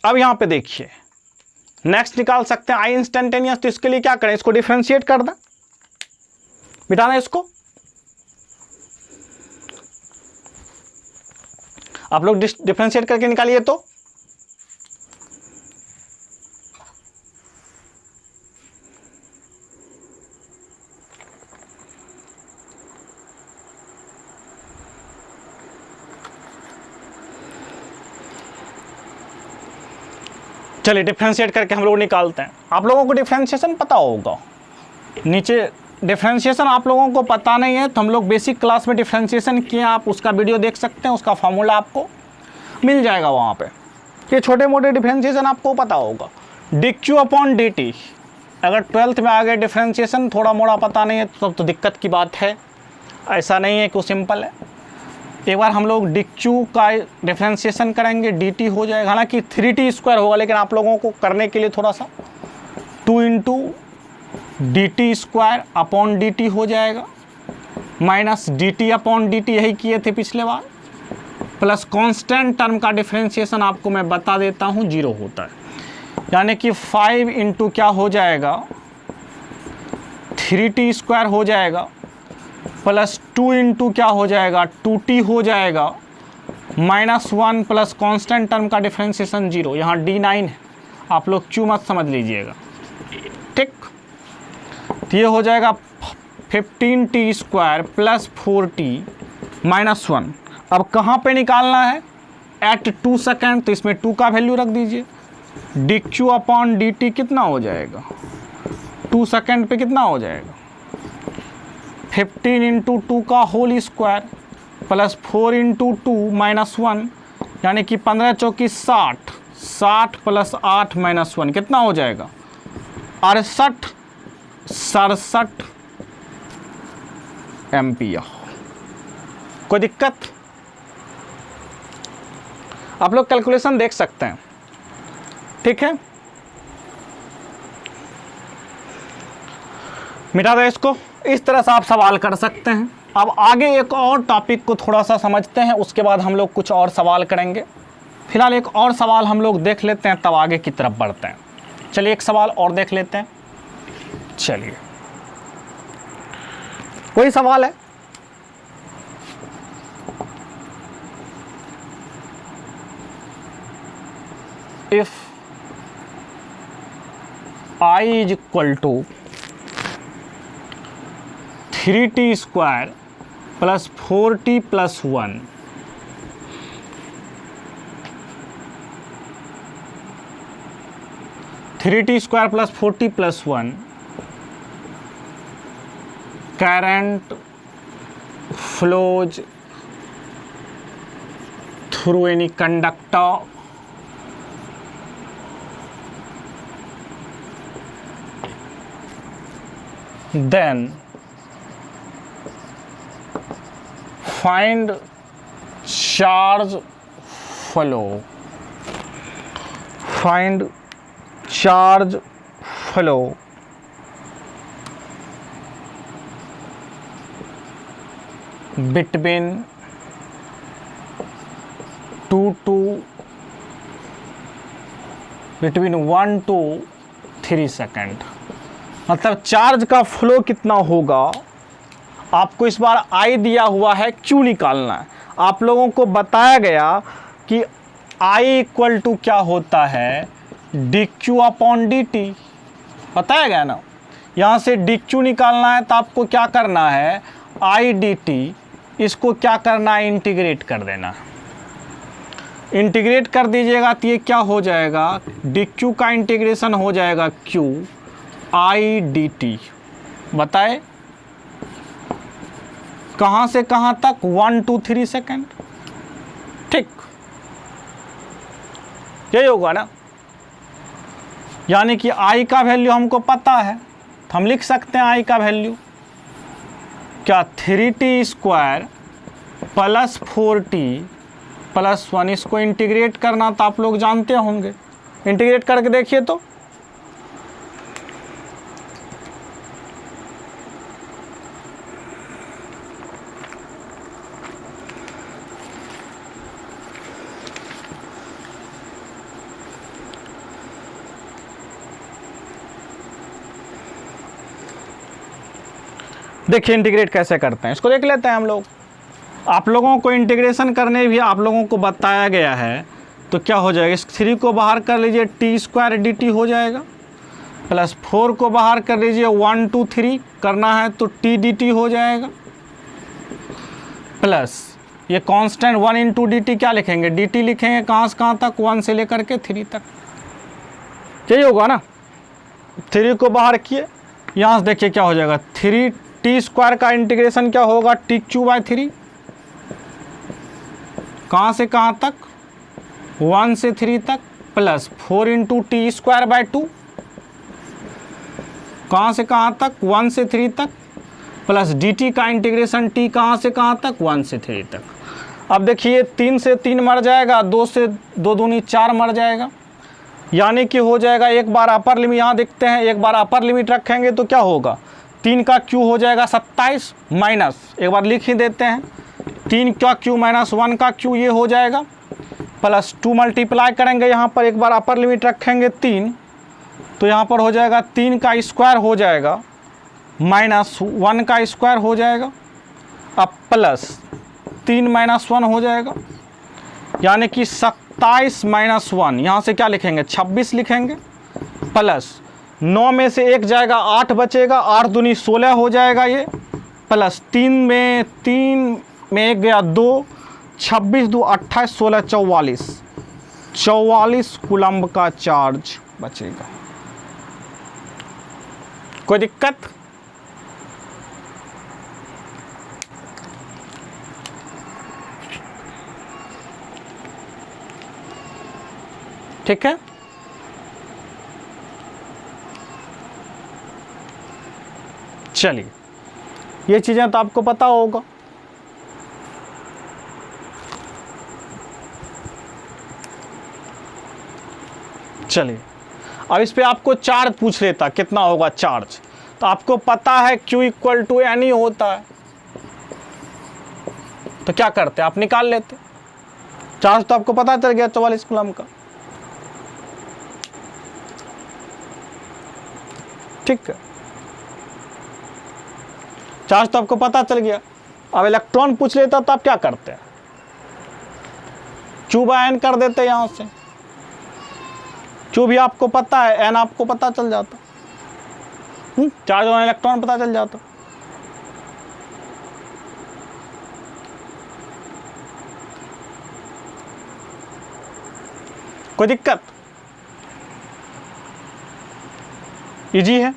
अब यहां पे देखिए नेक्स्ट निकाल सकते हैं आई इंस्टेंटेनियस। तो इसके लिए क्या करें, इसको डिफरेंशिएट कर दें, मिटाना इसको। आप लोग डिफरेंशिएट करके निकालिए। तो चलिए डिफरेंशिएट करके हम लोग निकालते हैं। आप लोगों को डिफरेंशिएशन पता होगा, नीचे डिफरेंशिएशन आप लोगों को पता नहीं है तो हम लोग बेसिक क्लास में डिफरेंशिएशन किए, आप उसका वीडियो देख सकते हैं, उसका फार्मूला आपको मिल जाएगा वहाँ पे। ये छोटे मोटे डिफरेंशिएशन आपको पता होगा। dq अपॉन dt, अगर 12th में आ गए डिफरेंशिएशन थोड़ा मोड़ा पता नहीं है तो दिक्कत की बात है, ऐसा नहीं है कि वो सिंपल है। एक बार हम लोग dq का डिफरेंशिएशन करेंगे dt हो जाएगा, हालांकि 3t² होगा, लेकिन आप लोगों को करने के लिए थोड़ा सा 2 इंटू dt² अपॉन dt हो जाएगा माइनस dt अपॉन dt, यही किए थे पिछले बार, प्लस कांस्टेंट टर्म का डिफरेंशिएशन आपको मैं बता देता हूँ 0 होता है, यानी कि 5 इंटू क्या हो जाएगा 3t² हो जाएगा प्लस 2 इंटू क्या हो जाएगा 2t हो जाएगा माइनस 1 प्लस कांस्टेंट टर्म का डिफरेंशिएशन 0। यहाँ d9 है, आप लोग q मत समझ लीजिएगा, ठीक। तो ये हो जाएगा 15t² प्लस 4t माइनस 1। अब कहाँ पे निकालना है एट 2 सेकेंड, तो इसमें 2 का वैल्यू रख दीजिए। dq अपॉन dt कितना हो जाएगा 2 सेकेंड पे कितना हो जाएगा 15 इंटू 2 का whole square plus 4 into 2 minus 1 यानी कि 15 चौकी 60, 60 प्लस 8 माइनस 1 कितना हो जाएगा 68, 67 एम्पियर। कोई दिक्कत? आप लोग कैलकुलेशन देख सकते हैं, ठीक है। मिटा दे इसको, इस तरह से आप सवाल कर सकते हैं। अब आगे एक और टॉपिक को थोड़ा सा समझते हैं, उसके बाद हम लोग कुछ और सवाल करेंगे। फिलहाल एक और सवाल हम लोग देख लेते हैं, तब आगे की तरफ बढ़ते हैं। चलिए एक सवाल और देख लेते हैं। चलिए कोई सवाल है? If I is equal to 3t square plus 4t plus 1, three T square plus 4t plus 1 current flows through any conductor then find charge flow, find charge flow between 1 to 3 second. मतलब charge का flow कितना होगा, आपको इस बार I दिया हुआ है, Q निकालना है। आप लोगों को बताया गया कि I इक्वल टू क्या होता है dq अपॉन dt, बताया गया ना। यहाँ से dq निकालना है तो आपको क्या करना है I dt, इसको क्या करना है इंटीग्रेट कर देना है। इंटीग्रेट कर दीजिएगा तो ये क्या हो जाएगा dq का इंटीग्रेशन हो जाएगा q I dt, बताए कहाँ से कहाँ तक 1 to 3 सेकेंड, ठीक यही होगा ना। यानी कि I का वैल्यू हमको पता है, तो हम लिख सकते हैं I का वैल्यू क्या 3t square plus 4t plus 1, इसको इंटीग्रेट करना तो आप लोग जानते होंगे। इंटीग्रेट करके देखिए तो देखिए इंटीग्रेट कैसे करते हैं, इसको देख लेते हैं हम लोग। आप लोगों को इंटीग्रेशन करने भी आप लोगों को बताया गया है, तो क्या हो जाएगा इस 3 को बाहर कर लीजिए टी स्क्वायर डी टी हो जाएगा, प्लस 4 को बाहर कर लीजिए 1 2 3 करना है तो टी डी टी हो जाएगा, प्लस ये कांस्टेंट 1 इंटू डी टी क्या लिखेंगे डी टी लिखेंगे कहाँ से कहाँ तक 1 से लेकर के 3 तक, यही होगा ना। 3 को बाहर किए, यहाँ से देखिए क्या हो जाएगा 3 टी स्क्वायर का इंटीग्रेशन क्या होगा टी क्यू बाई 3, कहाँ से कहाँ तक 1 से 3 तक, plus 4 into T square by 2, कहाँ से कहाँ तक 1 से 3 तक, प्लस डी टी का इंटीग्रेशन टी कहाँ से कहाँ तक 1 से 3 तक। अब देखिए 3 से 3 मर जाएगा, 2 से 2 दूनी 4 मर जाएगा, यानी कि हो जाएगा एक बार अपर लिमिट, यहाँ देखते हैं एक बार अपर लिमिट रखेंगे तो क्या होगा 3 का क्यू हो जाएगा 27 माइनस, एक बार लिख ही देते हैं 3 का क्यू माइनस 1 का क्यू, ये हो जाएगा प्लस 2 मल्टीप्लाई करेंगे, यहाँ पर एक बार अपर लिमिट रखेंगे 3, तो यहाँ पर हो जाएगा 3 का स्क्वायर हो जाएगा माइनस 1 का स्क्वायर हो जाएगा, अब प्लस 3 माइनस 1 हो जाएगा, यानी कि 27 माइनस 1, यहाँ से क्या लिखेंगे 26 लिखेंगे, प्लस 9 में से 1 जाएगा 8 बचेगा, 8 दूनी 16 हो जाएगा ये, प्लस 3 में 1 गया 2, 26 2 28 16 44 कूलम्ब का चार्ज बचेगा। कोई दिक्कत? ठीक है। चलिए, ये चीजें तो आपको पता होगा। चलिए, अब इस पे आपको चार्ज पूछ लेता, कितना होगा चार्ज, तो आपको पता है Q इक्वल टू NE होता है, तो क्या करते आप निकाल लेते। चार्ज तो आपको पता चल गया 44 कूलम का, ठीक है, चार्ज तो आपको पता चल गया। अब इलेक्ट्रॉन पूछ लेता तो आप क्या करते हैं, Q बाय N कर देते यहां से, Q भी आपको पता है, N आपको पता चल जाता, चार्ज और इलेक्ट्रॉन पता चल जाता। कोई दिक्कत, इजी है।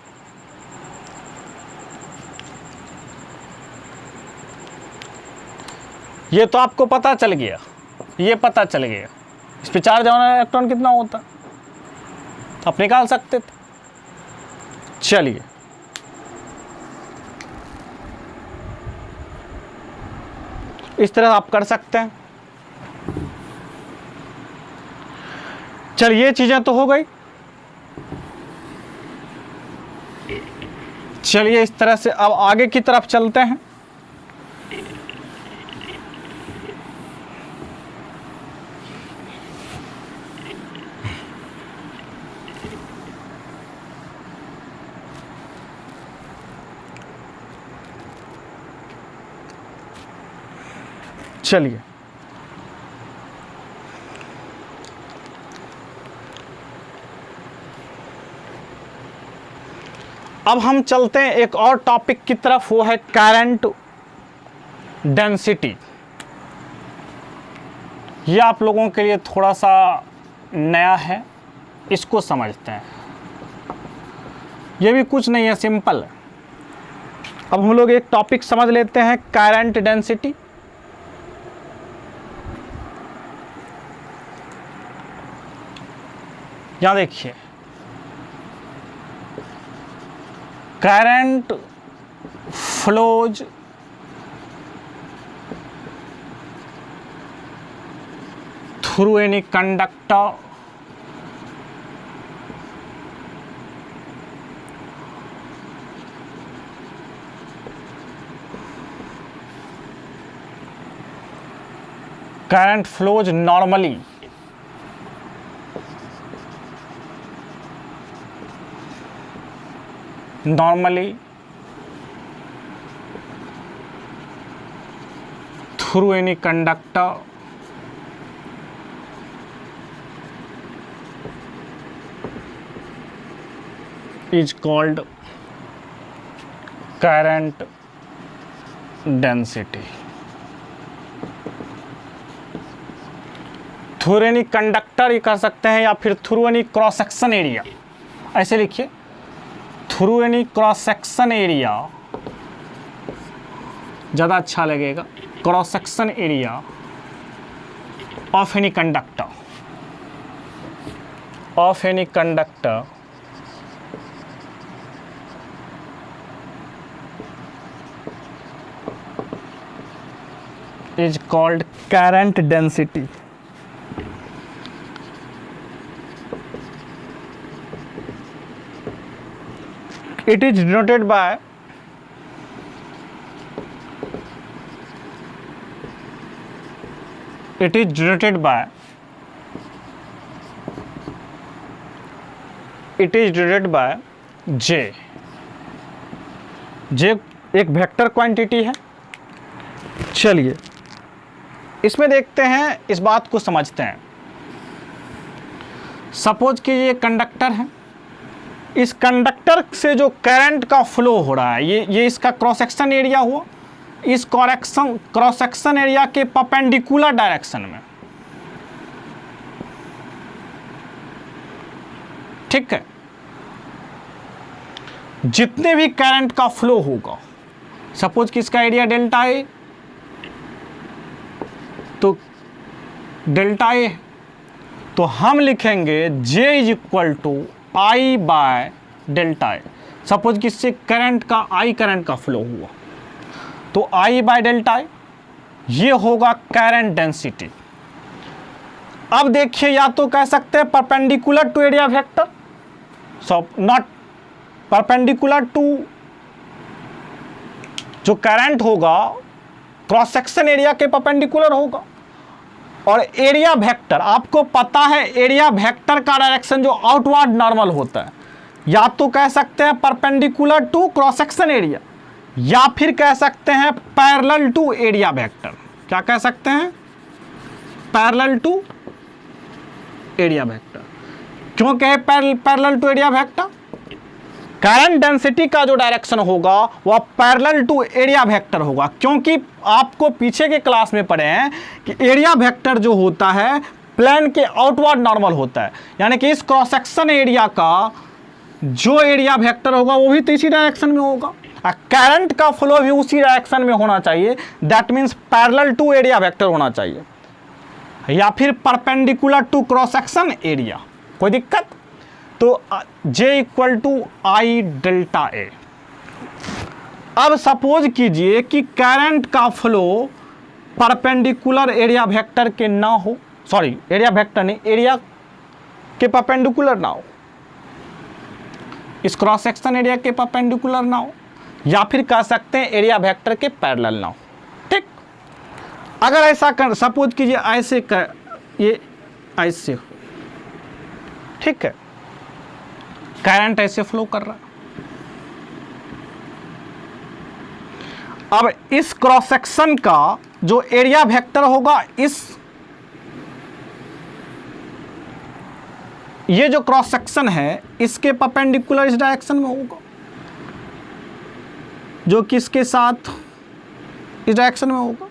ये तो आपको पता चल गया, ये पता चल गया, इस पे चार्ज और इलेक्ट्रॉन कितना होता आप निकाल सकते थे। चलिए, इस तरह आप कर सकते हैं। चलिए, ये चीजें तो हो गई। चलिए, इस तरह से अब आगे की तरफ चलते हैं। चलिए, अब हम चलते हैं एक और टॉपिक की तरफ, वो है करंट डेंसिटी। ये आप लोगों के लिए थोड़ा सा नया है, इसको समझते हैं। ये भी कुछ नहीं है, सिंपल है। अब हम लोग एक टॉपिक समझ लेते हैं, करंट डेंसिटी। यहां देखिए, current flows through any conductor current flows normally through any conductor is called current density. Through any conductor ये कर सकते हैं, या फिर through any cross section area, ऐसे लिखिए, through any cross section area ज़्यादा अच्छा लगेगा। Cross section area of any conductor, of any conductor is called current density. It is denoted by J. J एक वेक्टर क्वांटिटी है। चलिए, इसमें देखते हैं, इस बात को समझते हैं। सपोज कि ये कंडक्टर है, इस कंडक्टर से जो करंट का फ्लो हो रहा है, ये इसका क्रॉस सेक्शन एरिया हुआ, इस क्रॉस सेक्शन एरिया के परपेंडिकुलर डायरेक्शन में, ठीक है, जितने भी करंट का फ्लो होगा, सपोज कि इसका एरिया डेल्टा ए, तो डेल्टा ए, तो हम लिखेंगे J is equal to I by delta A. Suppose किससे करंट का आई करंट का फ्लो हुआ, तो आई बाय डेल्टा ए ये होगा करंट डेंसिटी। अब देखिए, या तो कह सकते हैं perpendicular to area vector, so not perpendicular to जो करंट होगा क्रॉस सेक्शन एरिया के परपेंडिकुलर होगा। और एरिया वेक्टर, आपको पता है एरिया वेक्टर का डायरेक्शन जो आउटवर्ड नॉर्मल होता है, या तो कह सकते हैं perpendicular to cross section area, या फिर कह सकते हैं पैरेलल टू एरिया वेक्टर। क्या कह सकते हैं? Parallel to area vector. क्यों कहे parallel to area vector? Current density का जो डायरेक्शन होगा वह पैरेलल टू एरिया वेक्टर होगा, क्योंकि आपको पीछे के क्लास में पढ़े हैं कि एरिया वेक्टर जो होता है प्लेन के आउटवर्ड नॉर्मल होता है, यानी कि इस क्रॉस सेक्शन एरिया का जो एरिया वेक्टर होगा वो भी तो इसी डायरेक्शन में होगा, करंट का फ्लो भी उसी डायरेक्शन में होना चाहिए। That means parallel to area vector होना चाहिए, या फिर perpendicular to cross section area. कोई दिक्कत? तो J equal to I delta A. अब सपोज कीजिए कि करंट का फ्लो परपेंडिकुलर एरिया वेक्टर के ना हो, सॉरी एरिया वेक्टर नहीं, एरिया के परपेंडिकुलर ना हो, इस क्रॉस सेक्शन एरिया के परपेंडिकुलर ना हो, या फिर कह सकते हैं एरिया वेक्टर के पैरेलल ना हो। ठीक, अगर ऐसा कर सपोज कीजिए ऐसे कर, ये ऐसे, ठीक है, करंट ऐसे फ्लो कर रहा है। अब इस क्रॉस सेक्शन का जो एरिया वेक्टर होगा, ये जो क्रॉस सेक्शन है इसके परपेंडिकुलर इस डायरेक्शन में होगा, जो कि इसके साथ इस डायरेक्शन में होगा,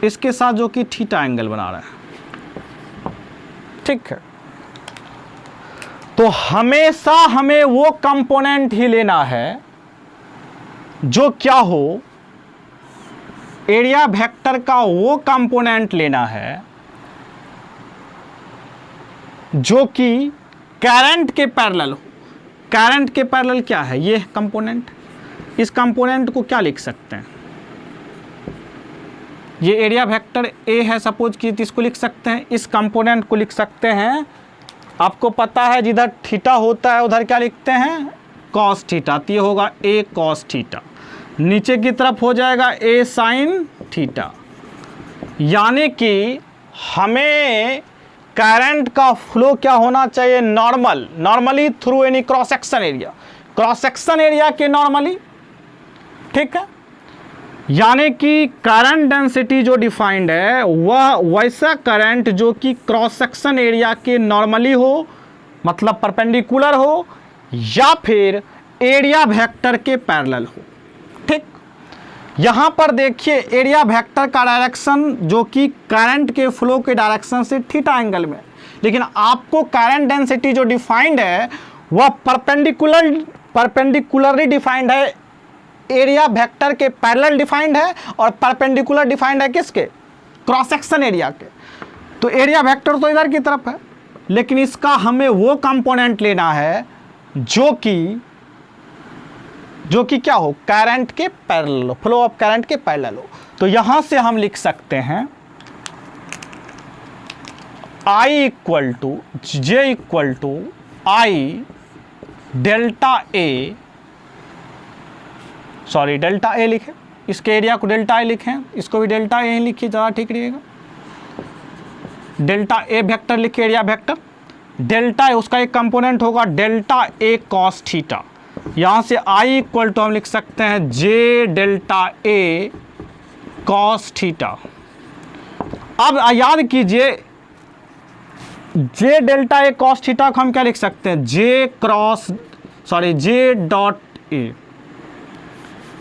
इसके साथ जो कि थीटा एंगल बना रहा है। ठीक है, तो हमेशा हमें वो कंपोनेंट ही लेना है जो क्या हो, एरिया वेक्टर का वो कंपोनेंट लेना है जो कि करंट के पैरेलल हो। करंट के पैरेलल क्या है? ये कंपोनेंट। इस कंपोनेंट को क्या लिख सकते हैं? ये एरिया वेक्टर ए है सपोज कि, इसको लिख सकते हैं, इस कंपोनेंट को लिख सकते हैं, आपको पता है जिधर थीटा होता है उधर क्या लिखते हैं? Cos theta. तो ये होगा ए कॉस थीटा, नीचे की तरफ हो जाएगा ए साइन थीटा। यानी कि हमें करंट का फ्लो क्या होना चाहिए? Normally through any cross section area, cross section area के नॉर्मली। ठीक है, यानी कि करंट डेंसिटी जो डिफाइंड है वह वैसा करंट जो कि क्रॉस सेक्शन एरिया के नॉर्मली हो, मतलब परपेंडिकुलर हो, या फिर एरिया वेक्टर के पैरेलल हो। ठीक, यहां पर देखिए एरिया वेक्टर का डायरेक्शन जो कि करंट के फ्लो के डायरेक्शन से थीटा एंगल में, लेकिन आपको करंट डेंसिटी जो डिफाइंड है वह परपेंडिकुलरली डिफाइंड है, एरिया वेक्टर के पैरेलल डिफाइंड है, और परपेंडिकुलर डिफाइंड है किसके? क्रॉस सेक्शन एरिया के। तो एरिया वेक्टर तो इधर की तरफ है, लेकिन इसका हमें वो कंपोनेंट लेना है जो कि क्या हो? करंट के पैरेलल हो, फ्लो ऑफ करंट के पैरेलल हो। तो यहां से हम लिख सकते हैं I equal to J equal to I delta A, sorry delta A लिखें, इसके एरिया को डेल्टा ए लिखें, इसको भी डेल्टा ए लिखिए, ज़्यादा ठीक रहेगा। डेल्टा ए वेक्टर लिखिए, एरिया वेक्टर डेल्टा ए, उसका एक कंपोनेंट होगा डेल्टा ए कॉस थीटा। यहाँ से आई इक्वल टू हम लिख सकते हैं जे डेल्टा ए कॉस थीटा। अब याद कीजिए जे डेल्टा ए कॉस थीटा को हम क्या लिख सकते हैं? जे डॉट ए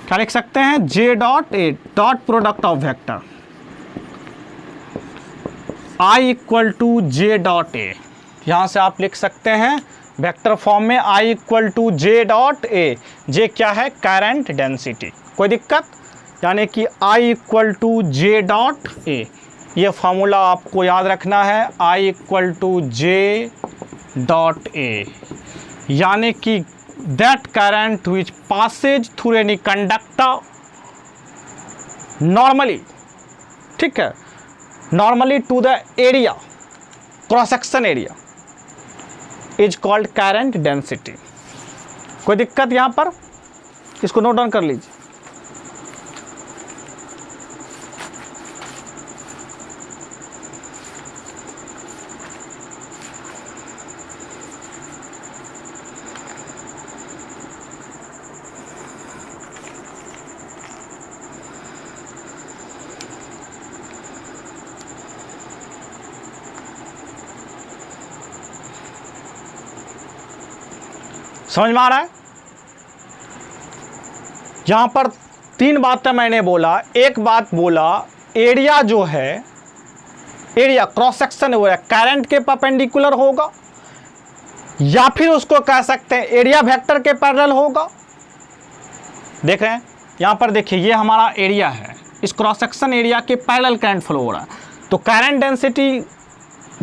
क्या लिख सकते हैं? J dot A, dot product of vector I equal to J dot A. यहां से आप लिख सकते हैं वेक्टर फॉर्म में I equal to J dot A. J क्या है? Current density. कोई दिक्कत? यानी कि I equal to J dot A. ये फार्मूला आपको याद रखना है, I = J.A, यानी कि that current which passes through any conductor normally, ठीक है, normally to the area, cross section area is called current density. कोई दिक्कत यहां पर? इसको नोट डाउन कर लीजिए। समझ में आ रहा है? यहां पर तीन बातें मैंने बोला। एक बात बोला, एरिया जो है, एरिया क्रॉस सेक्शन वो करंट के परपेंडिकुलर होगा, या फिर उसको कह सकते हैं एरिया वेक्टर के पैरेलल होगा। देख रहे हैं यहां पर, देखिए ये हमारा एरिया है, इस क्रॉस सेक्शन एरिया के पैरेलल करंट फ्लो हो रहा है। तो करंट डेंसिटी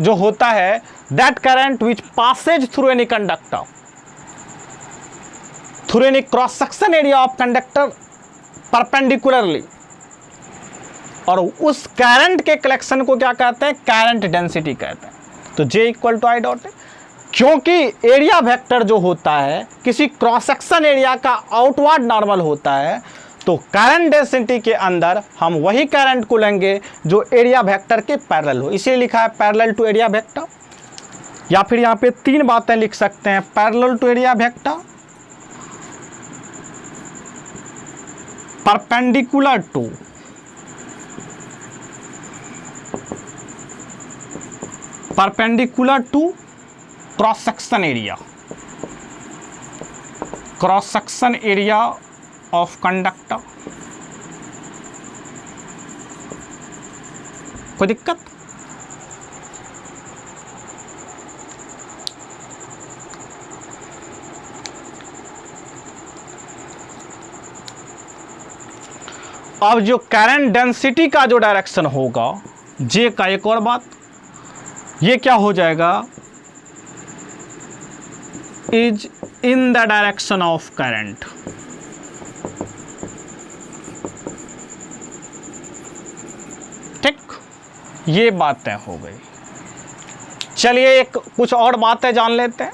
जो होता है, that current which passes through any conductor through any cross section area of conductor perpendicularly, और उस करंट के कलेक्शन को क्या कहते हैं? करंट डेंसिटी कहते हैं। तो J = I.A, क्योंकि एरिया वेक्टर जो होता है किसी क्रॉस सेक्शन एरिया का आउटवर्ड नॉर्मल होता है, तो करंट डेंसिटी के अंदर हम वही करंट को लेंगे जो एरिया वेक्टर के पैरेलल हो, इसीलिए लिखा है पैरेलल टू एरिया वेक्टर। या फिर यहाँ पे तीन बातें लिख सकते हैं, parallel to area vector, perpendicular to cross section area, cross section area of conductor. कोई दिक्कत? अब जो करंट डेंसिटी का जो डायरेक्शन होगा, J का एक और बात, ये क्या हो जाएगा? Is in the direction of current. ठीक, ये बातें हो गई। चलिए एक कुछ और बातें जान लेते हैं।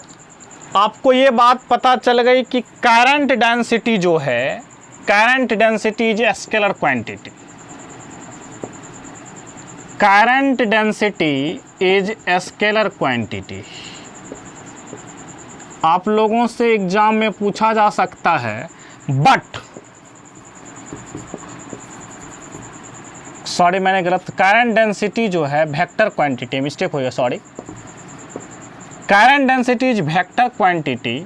आपको ये बात पता चल गई कि करंट डेंसिटी जो है, current density is scalar quantity. Current density is scalar quantity. आप लोगों से एग्जाम में पूछा जा सकता है, बट सॉरी मैंने गलत, करंट डेंसिटी जो है वेक्टर क्वांटिटी, मिस्टेक हो गया, sorry. Current density is vector quantity,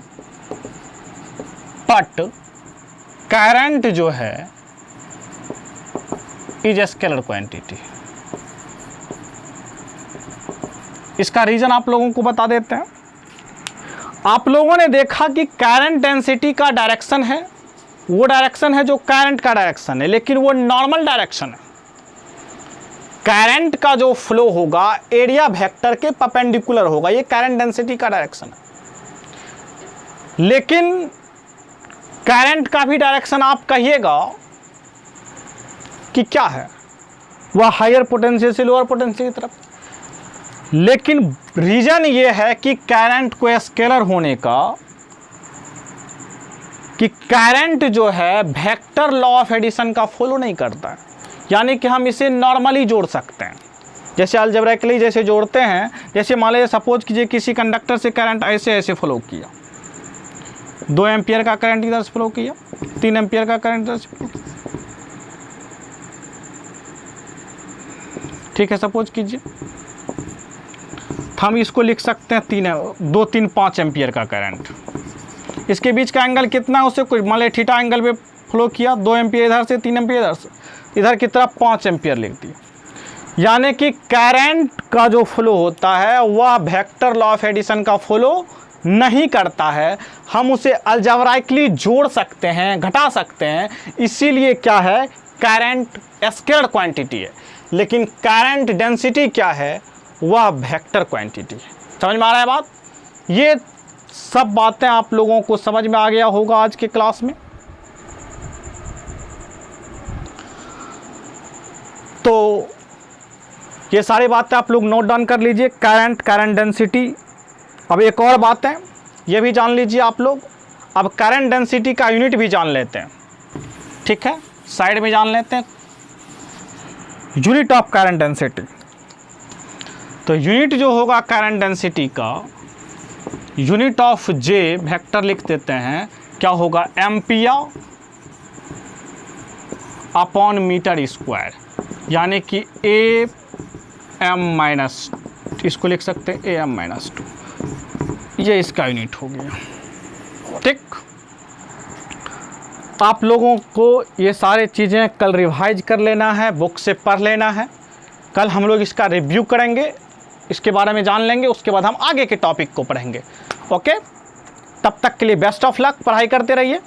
but current जो है इज स्केलर क्वांटिटी। इसका रीजन आप लोगों को बता देते हैं। आप लोगों ने देखा कि करंट डेंसिटी का डायरेक्शन है, वो डायरेक्शन है जो करंट का डायरेक्शन है, लेकिन वो नॉर्मल डायरेक्शन है। करंट का जो फ्लो होगा एरिया वेक्टर के परपेंडिकुलर होगा, ये करंट डेंसिटी का डायरेक्शन है। लेकिन करंट का भी डायरेक्शन आप कहिएगा कि क्या है, वह हायर पोटेंशियल से लोअर पोटेंशियल की तरफ। लेकिन रीजन ये है कि करंट को स्केलर होने का, कि करंट जो है वेक्टर लॉ ऑफ एडिशन का फॉलो नहीं करता है, यानी कि हम इसे नॉर्मली जोड़ सकते हैं, जैसे अलजेब्रिकली जैसे जोड़ते हैं। जैसे मान लीजिए सपोज कीजिए किसी कंडक्टर से करंट ऐसे ऐसे फ्लो किया, 2 एम्पियर का करंट इधर से फ्लो किया, 3 एम्पियर का करंट इधर से फ्लो, ठीक है, सपोज कीजिए। हम इसको लिख सकते हैं 2, 3, 5 एम्पियर का करंट। इसके बीच का एंगल कितना है, उससे कुछ मान लीजिए थीटा एंगल पे फ्लो किया, 2 एम्पियर इधर से, 3 एम्पियर इधर से, इधर की तरफ 5 एम्पियर लिख दिया। यानी कि करंट का जो फ्लो होता है वह वेक्टर लॉ ऑफ एडिशन का फॉलो नहीं करता है, हम उसे अलजेब्राइकली जोड़ सकते हैं, घटा सकते हैं। इसीलिए क्या है, करंट स्केलर क्वांटिटी है। लेकिन करंट डेंसिटी क्या है, वह वेक्टर क्वांटिटी है। समझ में आ रहा है बात? ये सब बातें आप लोगों को समझ में आ गया होगा आज के क्लास में। तो ये सारी बातें आप लोग नोट डाउन कर लीजिए, करंट डेंसिटी। अब एक और बात है, ये भी जान लीजिए आप लोग। अब करंट डेंसिटी का यूनिट भी जान लेते हैं, ठीक है, साइड में जान लेते हैं यूनिट ऑफ करंट डेंसिटी। तो यूनिट जो होगा करंट डेंसिटी का, यूनिट ऑफ जे वेक्टर लिख देते हैं, क्या होगा, एम्पियर अपॉन मीटर स्क्वायर, यानी कि ए एम माइनस, इसको लिख सकते हैं ए एम माइनस 2, ये इसका यूनिट हो गया। ठीक, आप लोगों को ये सारे चीज़ें कल रिवाइज कर लेना है, बुक से पढ़ लेना है। कल हम लोग इसका रिव्यू करेंगे, इसके बारे में जान लेंगे, उसके बाद हम आगे के टॉपिक को पढ़ेंगे। ओके, तब तक के लिए बेस्ट ऑफ लक, पढ़ाई करते रहिए।